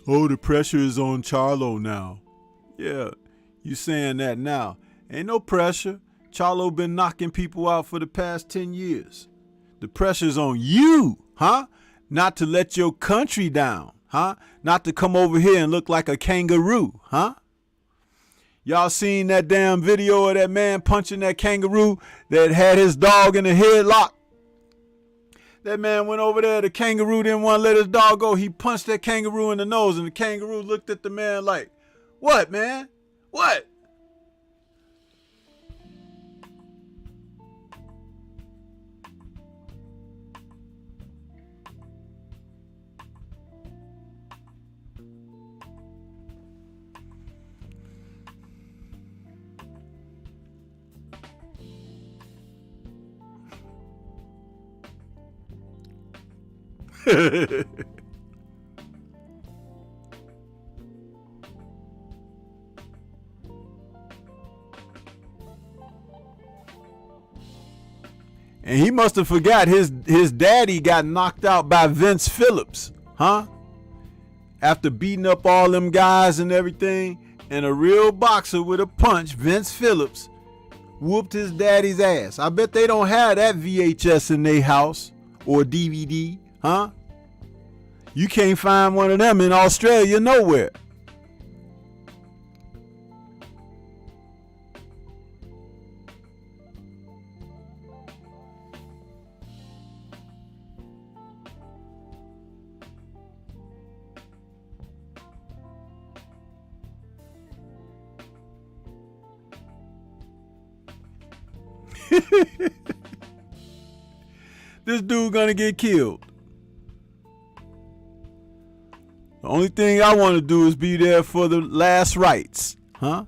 Speaker 1: Oh, the pressure is on Charlo now. Yeah, you saying that now. Ain't no pressure. Charlo been knocking people out for the past 10 years. The pressure's on you, huh? Not to let your country down, huh? Not to come over here and look like a kangaroo, huh? Y'all seen that damn video of that man punching that kangaroo that had his dog in a headlock? That man went over there, the kangaroo didn't want to let his dog go. He punched that kangaroo in the nose, and the kangaroo looked at the man like, what, man? What? And he must have forgot his daddy got knocked out by Vince Phillips, huh? After beating up all them guys and everything, and a real boxer with a punch, Vince Phillips, whooped his daddy's ass. I bet they don't have that VHS in their house or DVD, huh? You can't find one of them in Australia nowhere. This dude gonna get killed. The only thing I want to do is be there for the last rites, huh?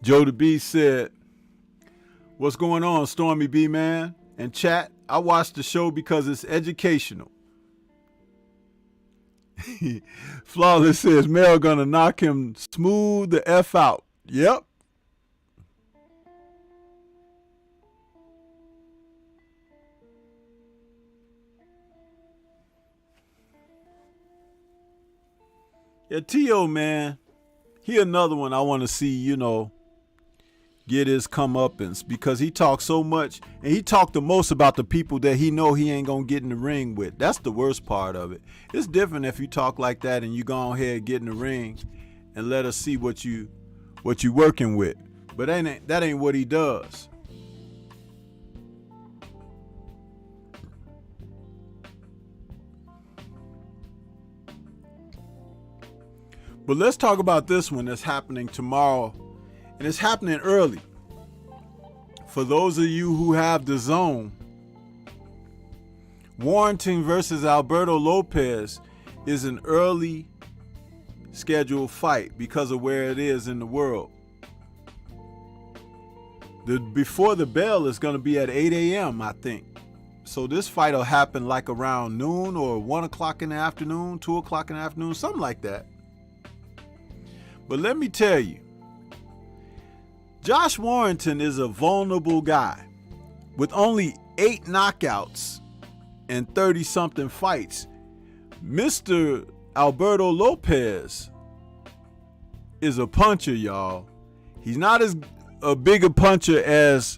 Speaker 1: Joe the Beast said, what's going on, Stormy B, man? And chat, I watched the show because it's educational. Flawless says, Mel gonna knock him smooth the F out. Yep. Yeah, Tio, man, he another one I want to see, you know, get his comeuppance, because he talks so much, and he talked the most about the people that he know he ain't gonna get in the ring with. That's the worst part of it. It's different if you talk like that and you go ahead and get in the ring and let us see what you working with. But that ain't what he does. But let's talk about this one that's happening tomorrow, and it's happening early. For those of you who have Dazn, Warrington versus Alberto Lopez is an early scheduled fight because of where it is in the world. Before the bell is going to be at 8 a.m., I think. So this fight will happen like around noon or 1 o'clock in the afternoon, 2 o'clock in the afternoon, something like that. But let me tell you, Josh Warrington is a vulnerable guy. With only 8 knockouts and 30-something fights, Mr. Alberto Lopez is a puncher, y'all. He's not as a big a puncher as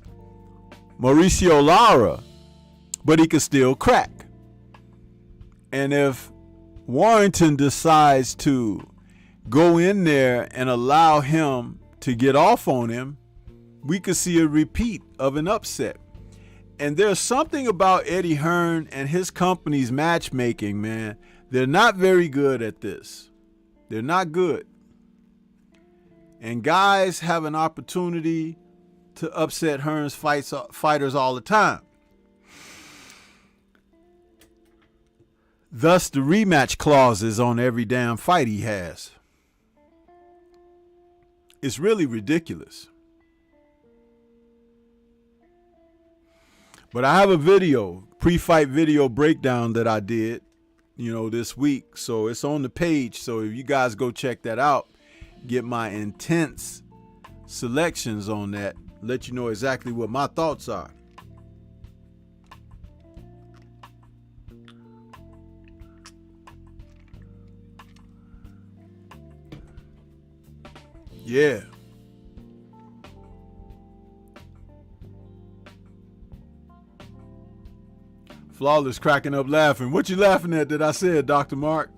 Speaker 1: Mauricio Lara, but he can still crack. And if Warrington decides to go in there and allow him to get off on him, we could see a repeat of an upset. And there's something about Eddie Hearn and his company's matchmaking, man. They're not very good at this. They're not good. And guys have an opportunity to upset Hearn's fighters all the time. Thus the rematch clauses on every damn fight he has. It's really ridiculous. But I have a video, pre-fight video breakdown that I did, this week. So it's on the page. So if you guys go check that out, get my intense selections on that, let you know exactly what my thoughts are. Yeah. Flawless cracking up laughing. What you laughing at that I said, Dr. Mark?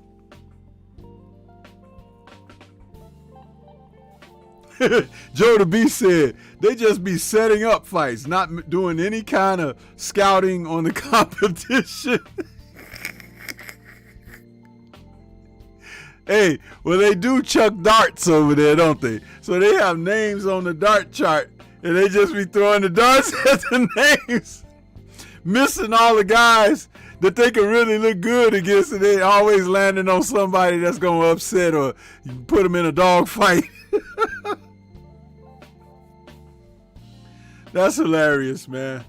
Speaker 1: Joe the Beast said they just be setting up fights, not doing any kind of scouting on the competition. Hey, well, they do chuck darts over there, don't they? So they have names on the dart chart, and they just be throwing the darts at the names, missing all the guys that they can really look good against, and they always landing on somebody that's going to upset or put them in a dog fight. That's hilarious, man.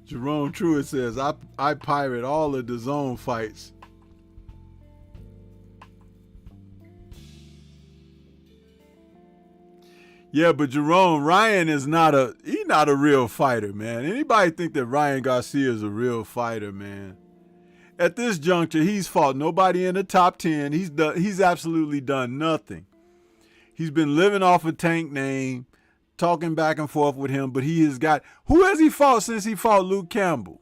Speaker 1: Jerome Truitt says, I pirate all of the zone fights. Yeah, but Jerome, Ryan is not a real fighter, man. Anybody think that Ryan Garcia is a real fighter, man? At this juncture, he's fought nobody in the top 10. He's absolutely done nothing. He's been living off a Tank name, talking back and forth with him, but who has he fought since he fought Luke Campbell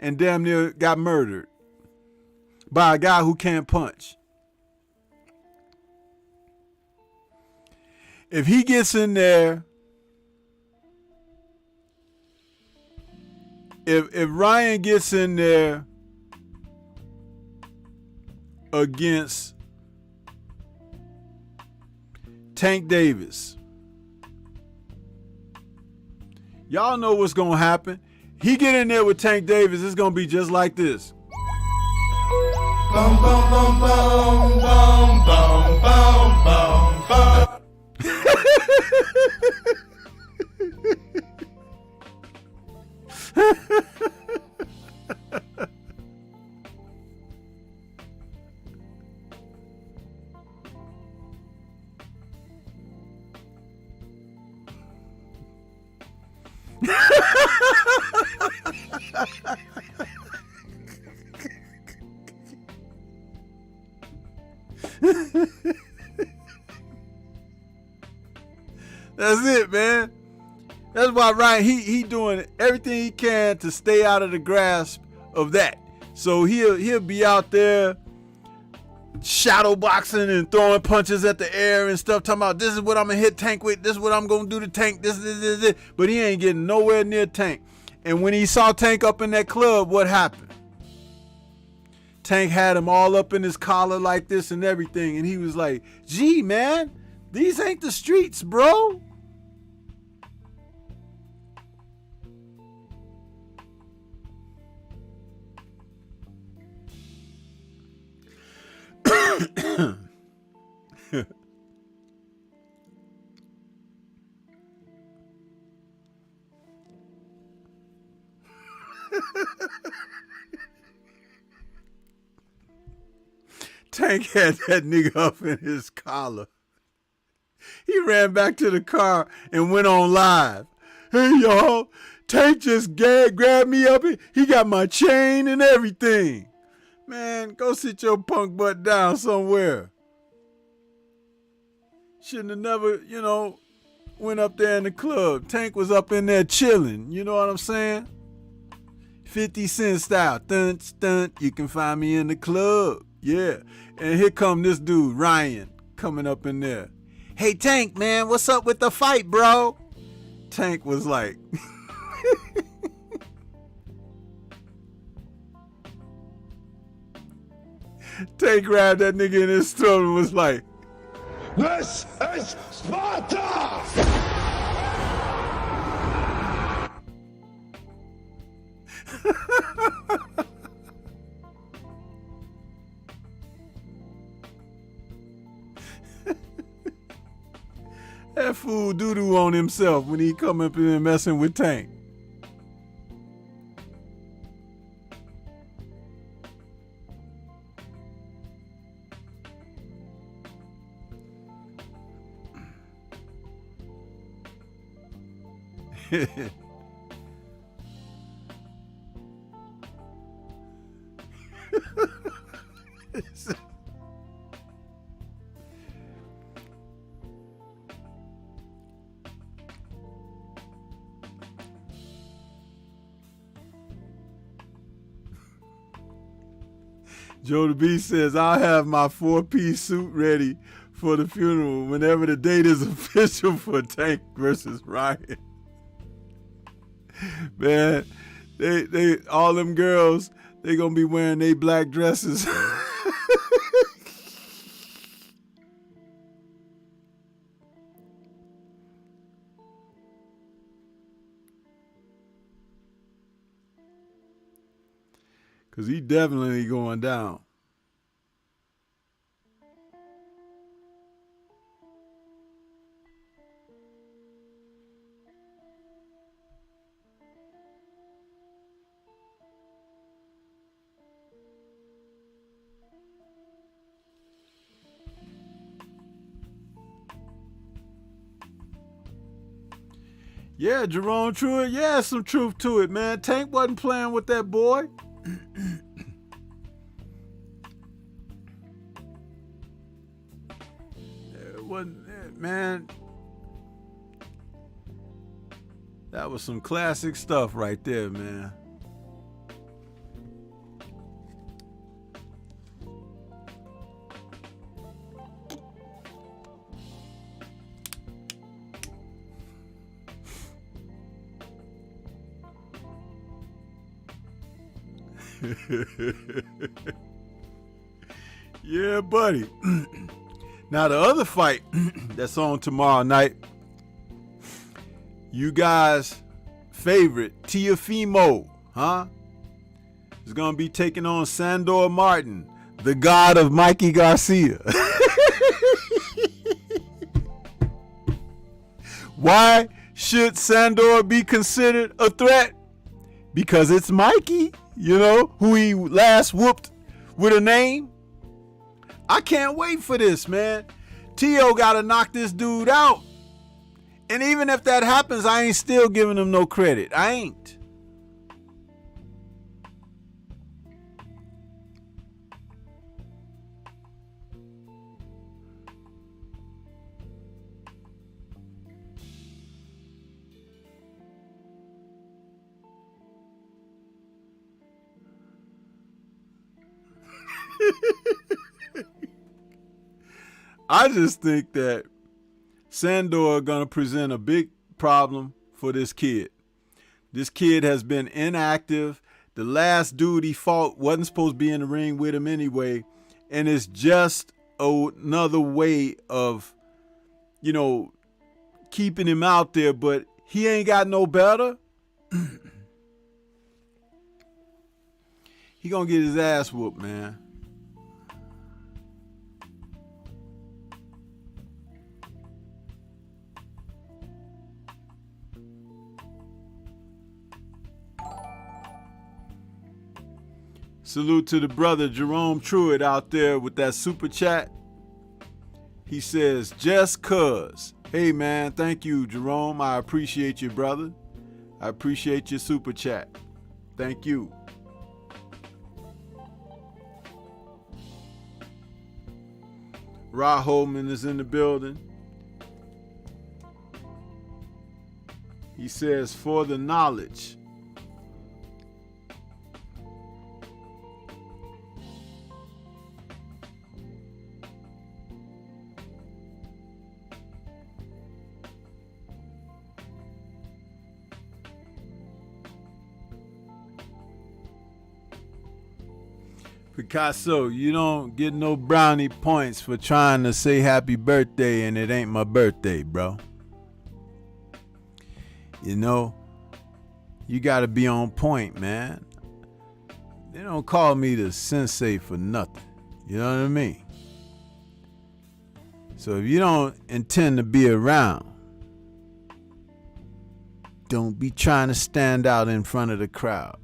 Speaker 1: and damn near got murdered by a guy who can't punch? If he gets in there, if Ryan gets in there against Tank Davis, y'all know what's going to happen. He get in there with Tank Davis, it's going to be just like this. Bum, bum, bum, bum, bum, bum, bum, bum, bum. That's it, man. That's why Ryan, he doing everything he can to stay out of the grasp of that. So he'll be out there shadow boxing and throwing punches at the air and stuff, talking about this is what I'm gonna hit Tank with, this is what I'm gonna do to Tank, this. But he ain't getting nowhere near Tank. And when he saw Tank up in that club, what happened? Tank had him all up in his collar like this and everything, and he was like, gee, man, these ain't the streets, bro. Tank had that nigga up in his collar. He ran back to the car and went on live. Hey, y'all, Tank just grabbed me up. He got my chain and everything. Man, go sit your punk butt down somewhere. Shouldn't have never, went up there in the club. Tank was up in there chilling. You know what I'm saying? 50 Cent style. Stunt, stunt. You can find me in the club. Yeah. And here come this dude, Ryan, coming up in there. Hey, Tank, man, what's up with the fight, bro? Tank was like... Tank grabbed that nigga in his throat and was like,
Speaker 3: this is Sparta!
Speaker 1: That fool doo-doo on himself when he come up in there messing with Tank. Joe the Beast says, I'll have my 4-piece suit ready for the funeral whenever the date is official for Tank versus Ryan. Man, they all them girls, they gonna be wearing their black dresses. Cause he definitely going down. Yeah, Jerome Truitt, yeah, some truth to it, man. Tank wasn't playing with that boy. It wasn't, man. That was some classic stuff right there, man. Yeah, buddy. Now the other fight that's on tomorrow night, you guys' favorite Teofimo, is gonna be taking on Sandor Martin, the god of Mikey Garcia. Why should Sandor be considered a threat? Because it's Mikey, who he last whooped with a name. I can't wait for this, man. Teo gotta knock this dude out. And even if that happens, I ain't still giving him no credit. I ain't. I just think that Sandor gonna present a big problem for this kid. This kid has been inactive. The last dude he fought wasn't supposed to be in the ring with him anyway. And it's just another way of, keeping him out there, but he ain't got no better. He gonna get his ass whooped, man. Salute to the brother Jerome Truitt out there with that super chat. He says, just cuz. Hey man, thank you, Jerome. I appreciate you, brother. I appreciate your super chat. Thank you. Rod Holman is in the building. He says, for the knowledge. Picasso, you don't get no brownie points for trying to say happy birthday and it ain't my birthday, bro. You gotta be on point, man. They don't call me the sensei for nothing. You know what I mean? So if you don't intend to be around, don't be trying to stand out in front of the crowd.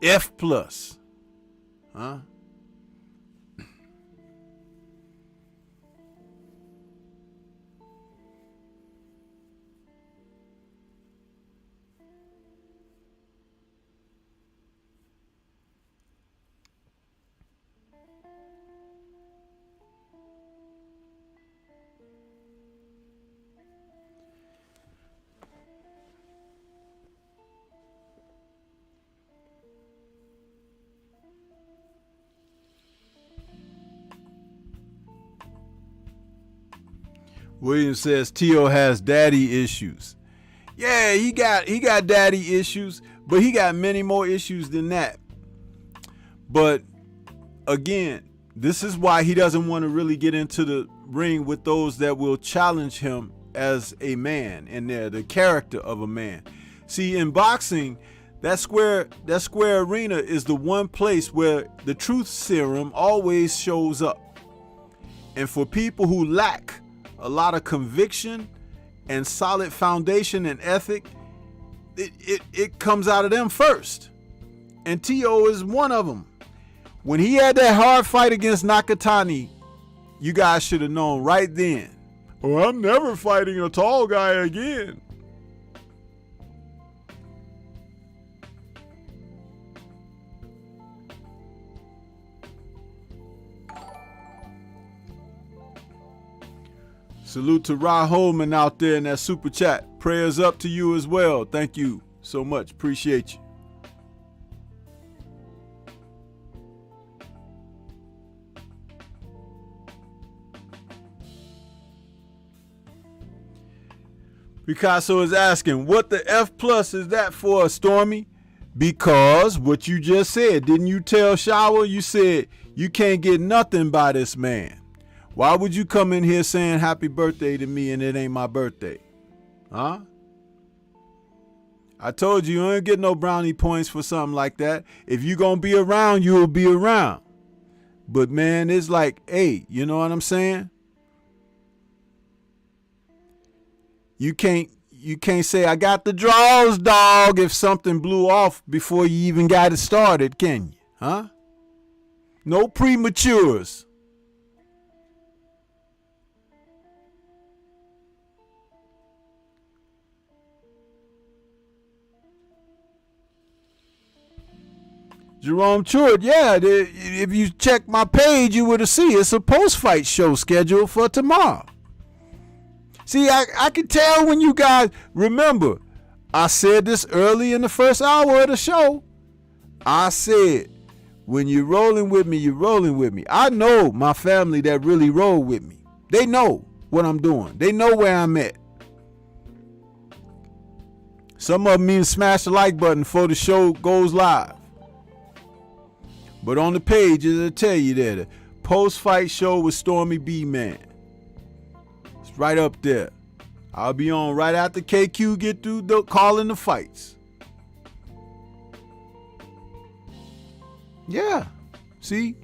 Speaker 1: F+, huh? William says Tio has daddy issues. Yeah, he got daddy issues, but he got many more issues than that. But again, this is why he doesn't want to really get into the ring with those that will challenge him as a man and they're the character of a man. See, in boxing, that square arena is the one place where the truth serum always shows up. And for people who lack a lot of conviction and solid foundation and ethic, it comes out of them first. And Tio is one of them. When he had that hard fight against Nakatani, you guys should have known right then, oh, I'm never fighting a tall guy again. Salute to Rod Holman out there in that super chat. Prayers up to you as well. Thank you so much. Appreciate you. Picasso is asking, what the F+ is that for, Stormy? Because what you just said, didn't you tell Shower? You said you can't get nothing by this man. Why would you come in here saying happy birthday to me and it ain't my birthday? Huh? I told you don't get no brownie points for something like that. If you gonna be around, you'll be around. But man, it's like, hey, you know what I'm saying? You can't say I got the draws, dog, if something blew off before you even got it started, can you? Huh? No prematures. Jerome Truitt, yeah, if you check my page, you would have seen it's a post-fight show scheduled for tomorrow. See, I can tell when you guys, remember, I said this early in the first hour of the show. I said, when you're rolling with me, you're rolling with me. I know my family that really roll with me. They know what I'm doing. They know where I'm at. Some of them even smash the like button before the show goes live. But on the page, it'll tell you there, the post-fight show with Stormybman. It's right up there. I'll be on right after KQ get through calling the fights. Yeah. See?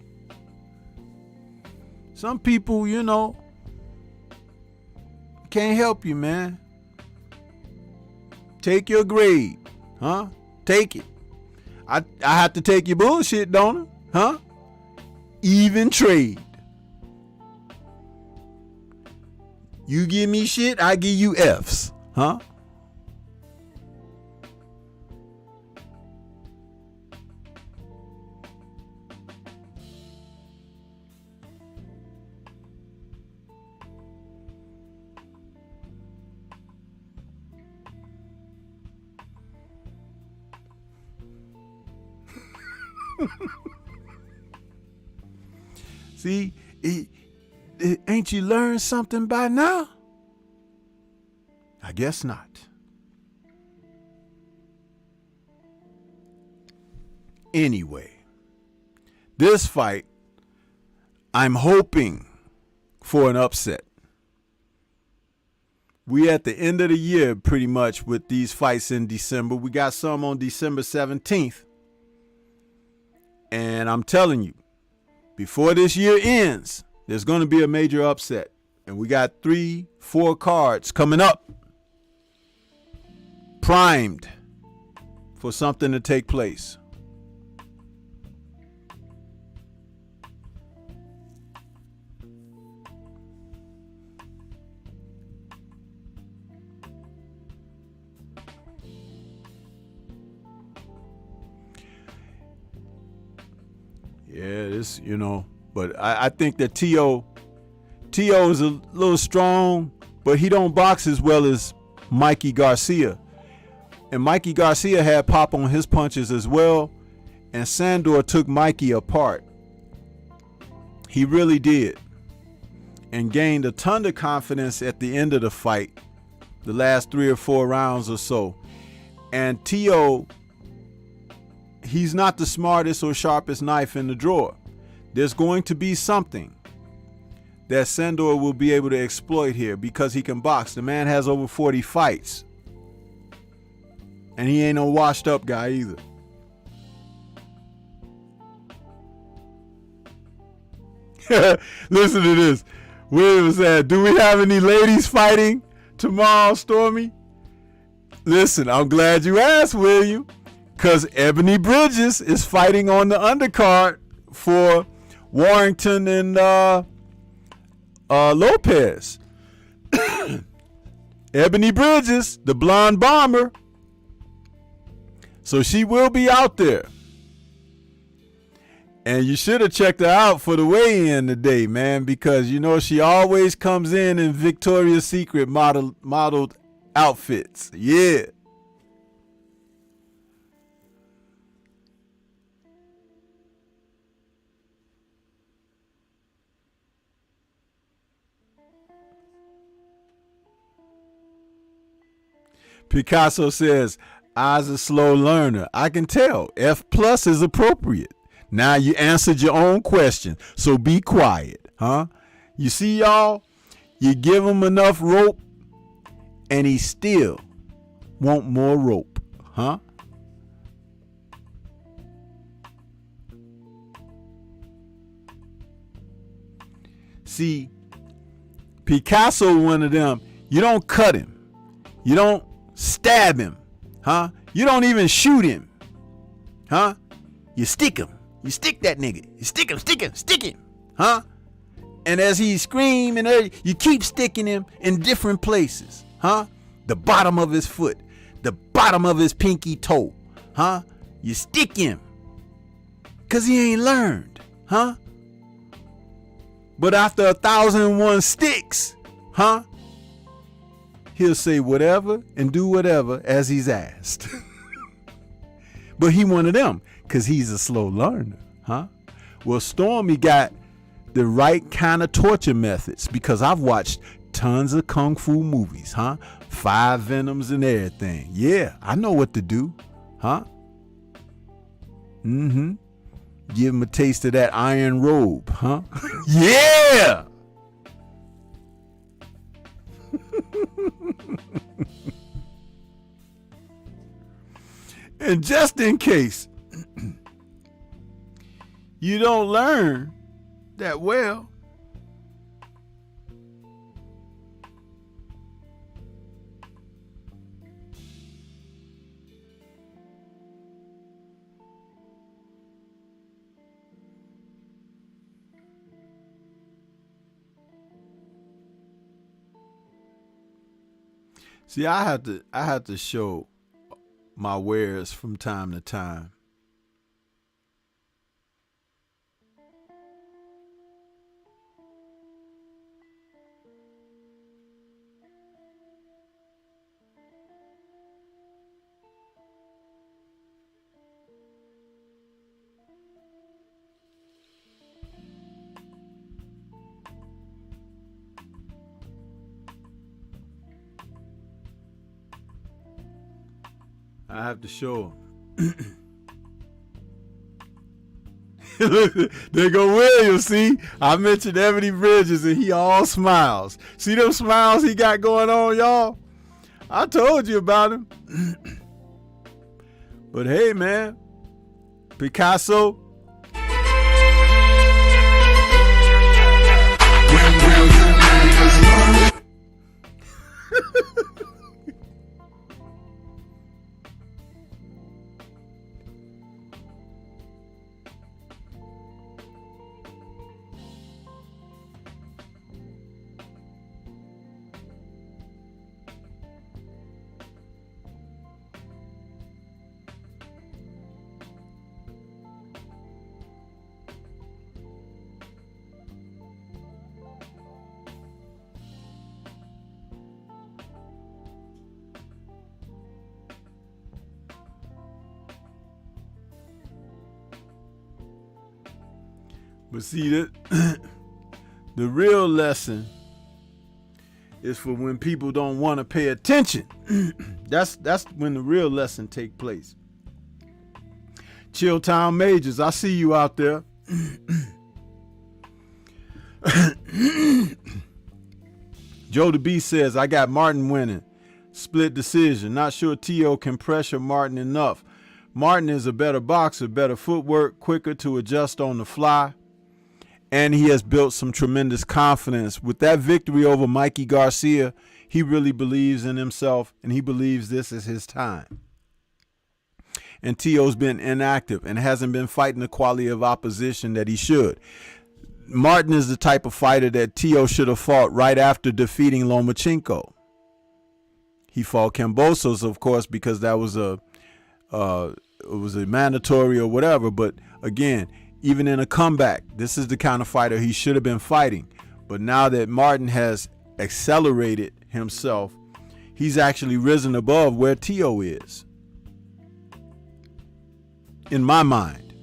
Speaker 1: Some people, you know, can't help you, man. Take your grade. Huh? Take it. I have to take your bullshit, don't I? Huh? Even trade. You give me shit, I give you F's. Huh? See, ain't you learned something by now? I guess not. Anyway, this fight, I'm hoping for an upset. We at the end of the year pretty much with these fights in December. We got some on December 17th. And I'm telling you, before this year ends, there's going to be a major upset. And we got 3-4 cards coming up, primed for something to take place. Yeah, this, you know, but I think that T.O. is a little strong, but he don't box as well as Mikey Garcia. And Mikey Garcia had pop on his punches as well, and Sandor took Mikey apart. He really did. And gained a ton of confidence at the end of the fight, the last 3 or 4 rounds or so. And T.O., he's not the smartest or sharpest knife in the drawer. There's going to be something that Sandor will be able to exploit here because he can box. The man has over 40 fights. And he ain't no washed up guy either. Listen to this. William said, do we have any ladies fighting tomorrow, Stormy? Listen, I'm glad you asked, William. Because Ebony Bridges is fighting on the undercard for Warrington and Lopez. Ebony Bridges, the blonde bomber. So she will be out there. And you should have checked her out for the weigh-in today, man, because you know she always comes in Victoria's Secret modeled outfits. Yeah. Picasso says, I's a slow learner. I can tell. F+ is appropriate. Now you answered your own question, so be quiet, huh? You see, y'all, you give him enough rope, and he still want more rope, huh? See, Picasso, one of them, you don't cut him. You don't stab him, huh? You don't even shoot him, huh? You stick him. You stick that nigga. You stick him, huh? And as he screaming, you keep sticking him in different places, huh? The bottom of his foot, the bottom of his pinky toe, huh? You stick him, cause he ain't learned, huh? But after 1,001 sticks, huh? he'll say whatever and do whatever as he's asked. But he one of them because he's a slow learner, huh? Well, Stormy got the right kind of torture methods because I've watched tons of kung fu movies, huh? 5 Venoms and everything. Yeah, I know what to do, huh? Give him a taste of that iron robe, huh? Yeah! And just in case you don't learn that well, see, I have to show my wares from time to time. I have to show him. Look, there go William. See, I mentioned Ebony Bridges and he all smiles. See them smiles he got going on, y'all? I told you about him. But hey, man, Picasso. But see, the real lesson is for when people don't want to pay attention. That's when the real lesson take place. Chilltown Majors, I see you out there. Joe the Beast says, I got Martin winning. Split decision. Not sure T.O. can pressure Martin enough. Martin is a better boxer, better footwork, quicker to adjust on the fly. And he has built some tremendous confidence. With that victory over Mikey Garcia, he really believes in himself, and he believes this is his time. And T.O.'s been inactive and hasn't been fighting the quality of opposition that he should. Martin is the type of fighter that T.O. should have fought right after defeating Lomachenko. He fought Kambosos, of course, because that was it was a mandatory or whatever. But again, even in a comeback, this is the kind of fighter he should have been fighting. But now that Martin has accelerated himself, he's actually risen above where T.O. is. In my mind.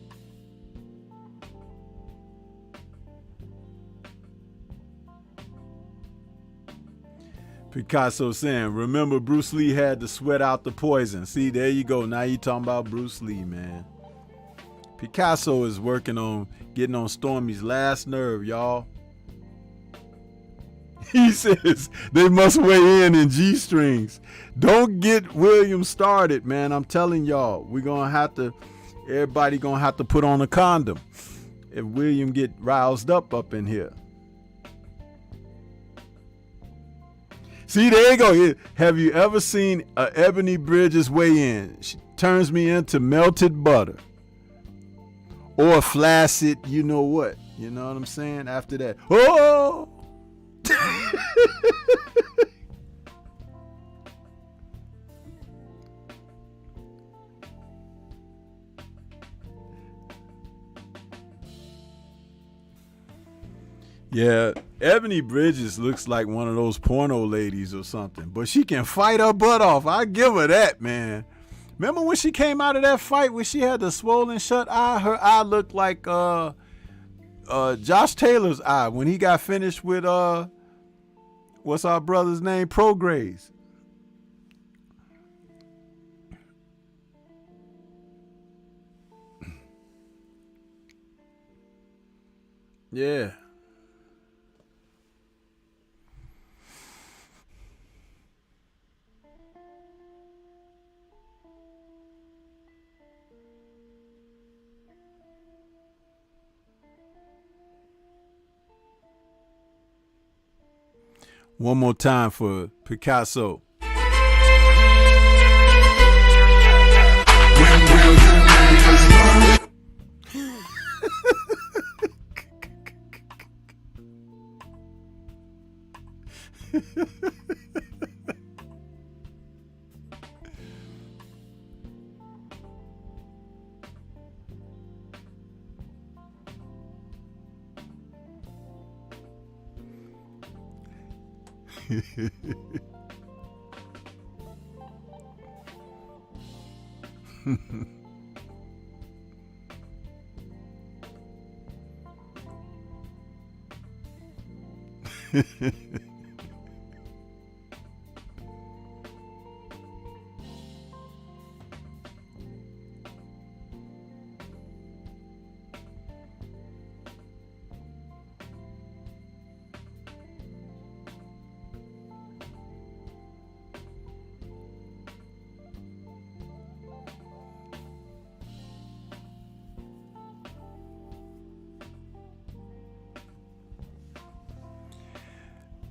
Speaker 1: Picasso saying, remember Bruce Lee had to sweat out the poison. See, there you go. Now you talking about Bruce Lee, man. Picasso is working on getting on Stormy's last nerve, y'all. He says they must weigh in G-strings. Don't get William started, man. I'm telling y'all, everybody gonna have to put on a condom if William get roused up in here. See, there you go. Have you ever seen Ebony Bridges weigh in? She turns me into melted butter. Or flaccid, you know what? You know what I'm saying? After that, oh! Yeah, Ebony Bridges looks like one of those porno ladies or something, but she can fight her butt off. I give her that, man. Remember when she came out of that fight where she had the swollen shut eye? Her eye looked like Josh Taylor's eye when he got finished with what's our brother's name? Prograis. Yeah. One more time for Picasso.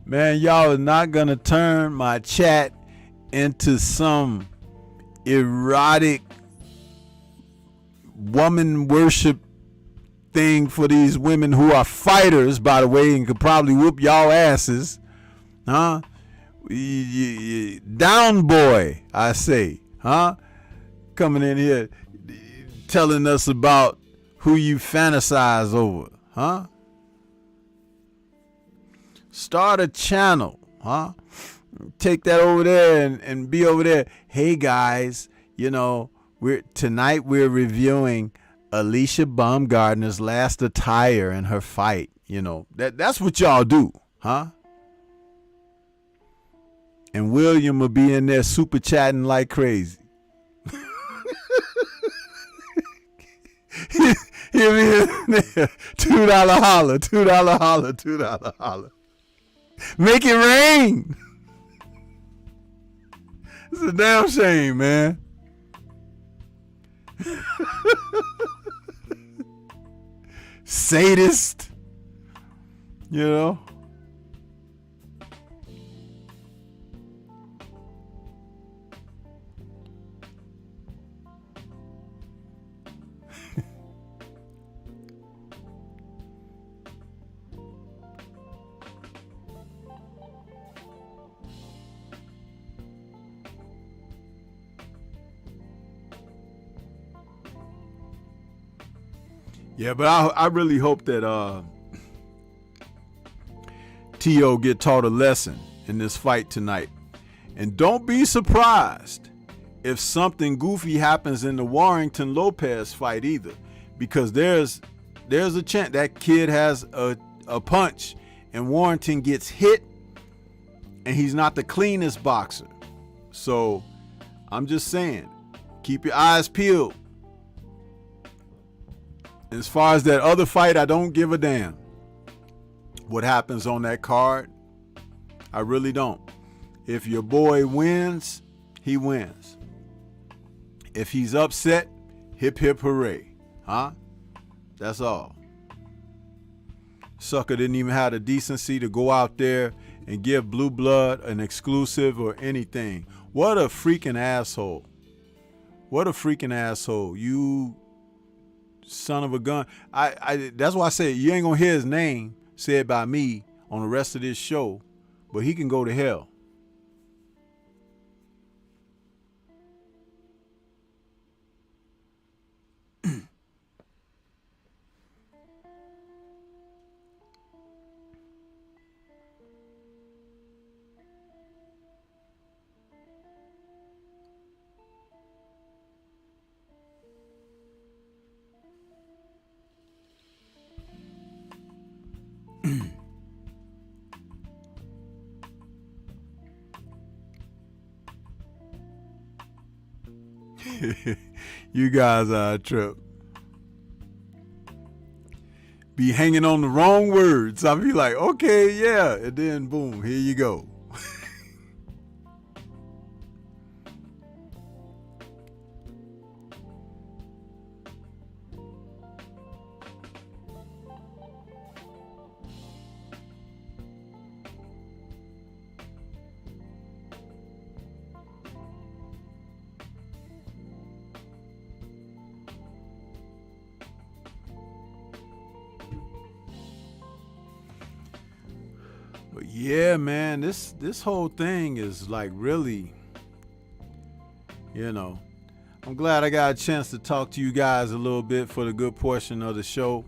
Speaker 1: Man, y'all are not going to turn my chat into some erotic woman worship thing for these women who are fighters, by the way, and could probably whoop y'all asses. Huh? Down boy, I say. Huh? Coming in here telling us about who you fantasize over. Huh? Start a channel, huh? Take that over there and be over there. Hey guys, you know, tonight we're reviewing Alicia Baumgartner's last attire in her fight. You know, that's what y'all do, huh? And William will be in there super chatting like crazy. He'll be in there. $2 holler, $2 holler, $2 holler. Make it rain. It's a damn shame, man. Sadist. You know? Yeah, but I really hope that T.O. get taught a lesson in this fight tonight. And don't be surprised if something goofy happens in the Warrington Lopez fight either. Because there's a chance that kid has a punch and Warrington gets hit and he's not the cleanest boxer. So I'm just saying, keep your eyes peeled. As far as that other fight, I don't give a damn what happens on that card. I really don't. If your boy wins, he wins. If he's upset, hip hip hooray. Huh? That's all. Sucker didn't even have the decency to go out there and give Blue Blood an exclusive or anything. What a freaking asshole. What a freaking asshole. You son of a gun. I that's why I said you ain't gonna hear his name said by me on the rest of this show, but he can go to hell. You guys are a trip. Be hanging on the wrong words. I'll be like, okay, yeah. And then boom, here you go. But yeah, man, this whole thing is like really, I'm glad I got a chance to talk to you guys a little bit for the good portion of the show.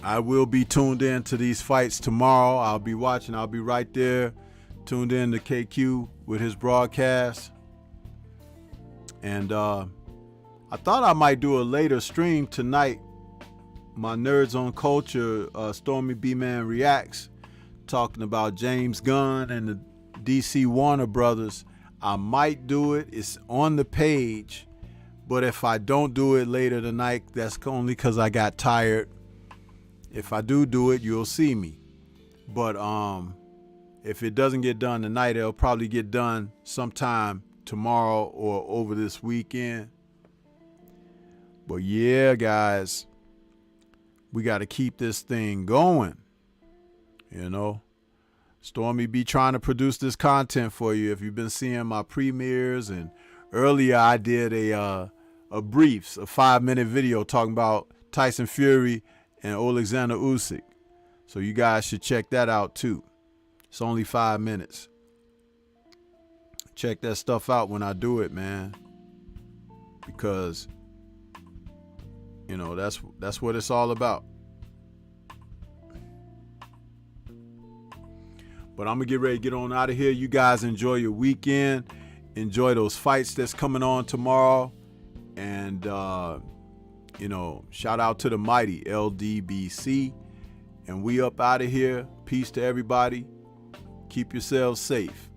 Speaker 1: I will be tuned in to these fights tomorrow. I'll be watching. I'll be right there, tuned in to KQ with his broadcast. And I thought I might do a later stream tonight. My Nerds on Culture, Stormybman Reacts, talking about James Gunn and the DC Warner Brothers. I might do it. It's on the page. But if I don't do it later tonight, that's only because I got tired. If I do it, you'll see me. But if it doesn't get done tonight, it'll probably get done sometime tomorrow or over this weekend. But yeah, guys, we got to keep this thing going. Stormy be trying to produce this content for you. If you've been seeing my premieres, and earlier I did a 5-minute video talking about Tyson Fury and Alexander Usyk. So you guys should check that out too. It's only 5 minutes. Check that stuff out when I do it, man. Because that's what it's all about. But I'm going to get ready to get on out of here. You guys enjoy your weekend. Enjoy those fights that's coming on tomorrow. And, shout out to the mighty LDBC. And we up out of here. Peace to everybody. Keep yourselves safe.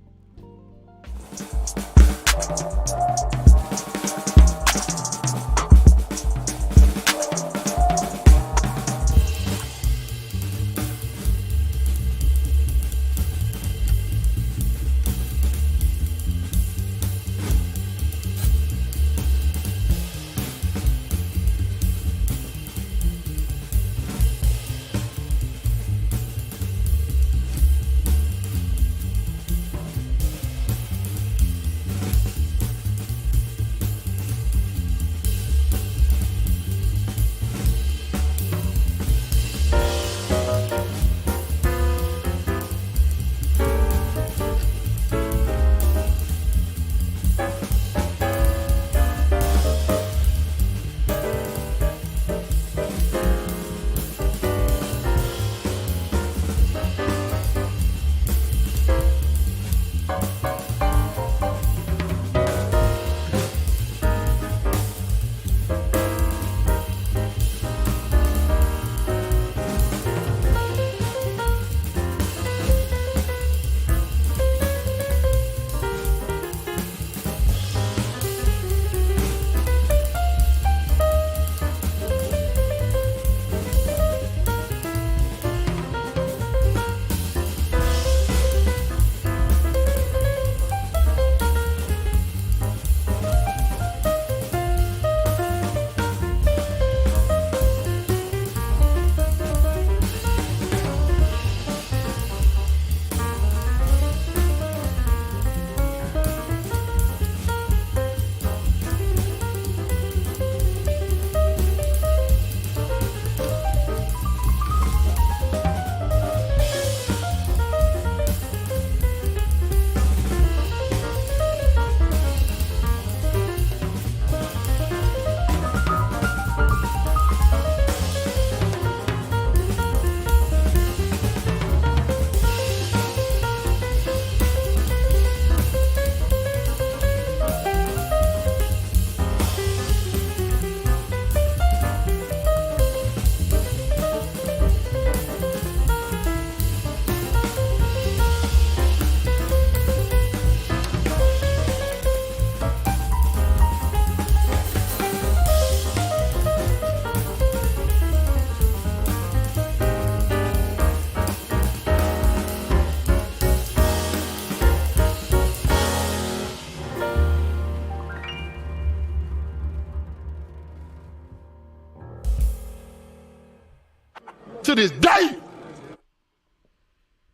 Speaker 2: to this day.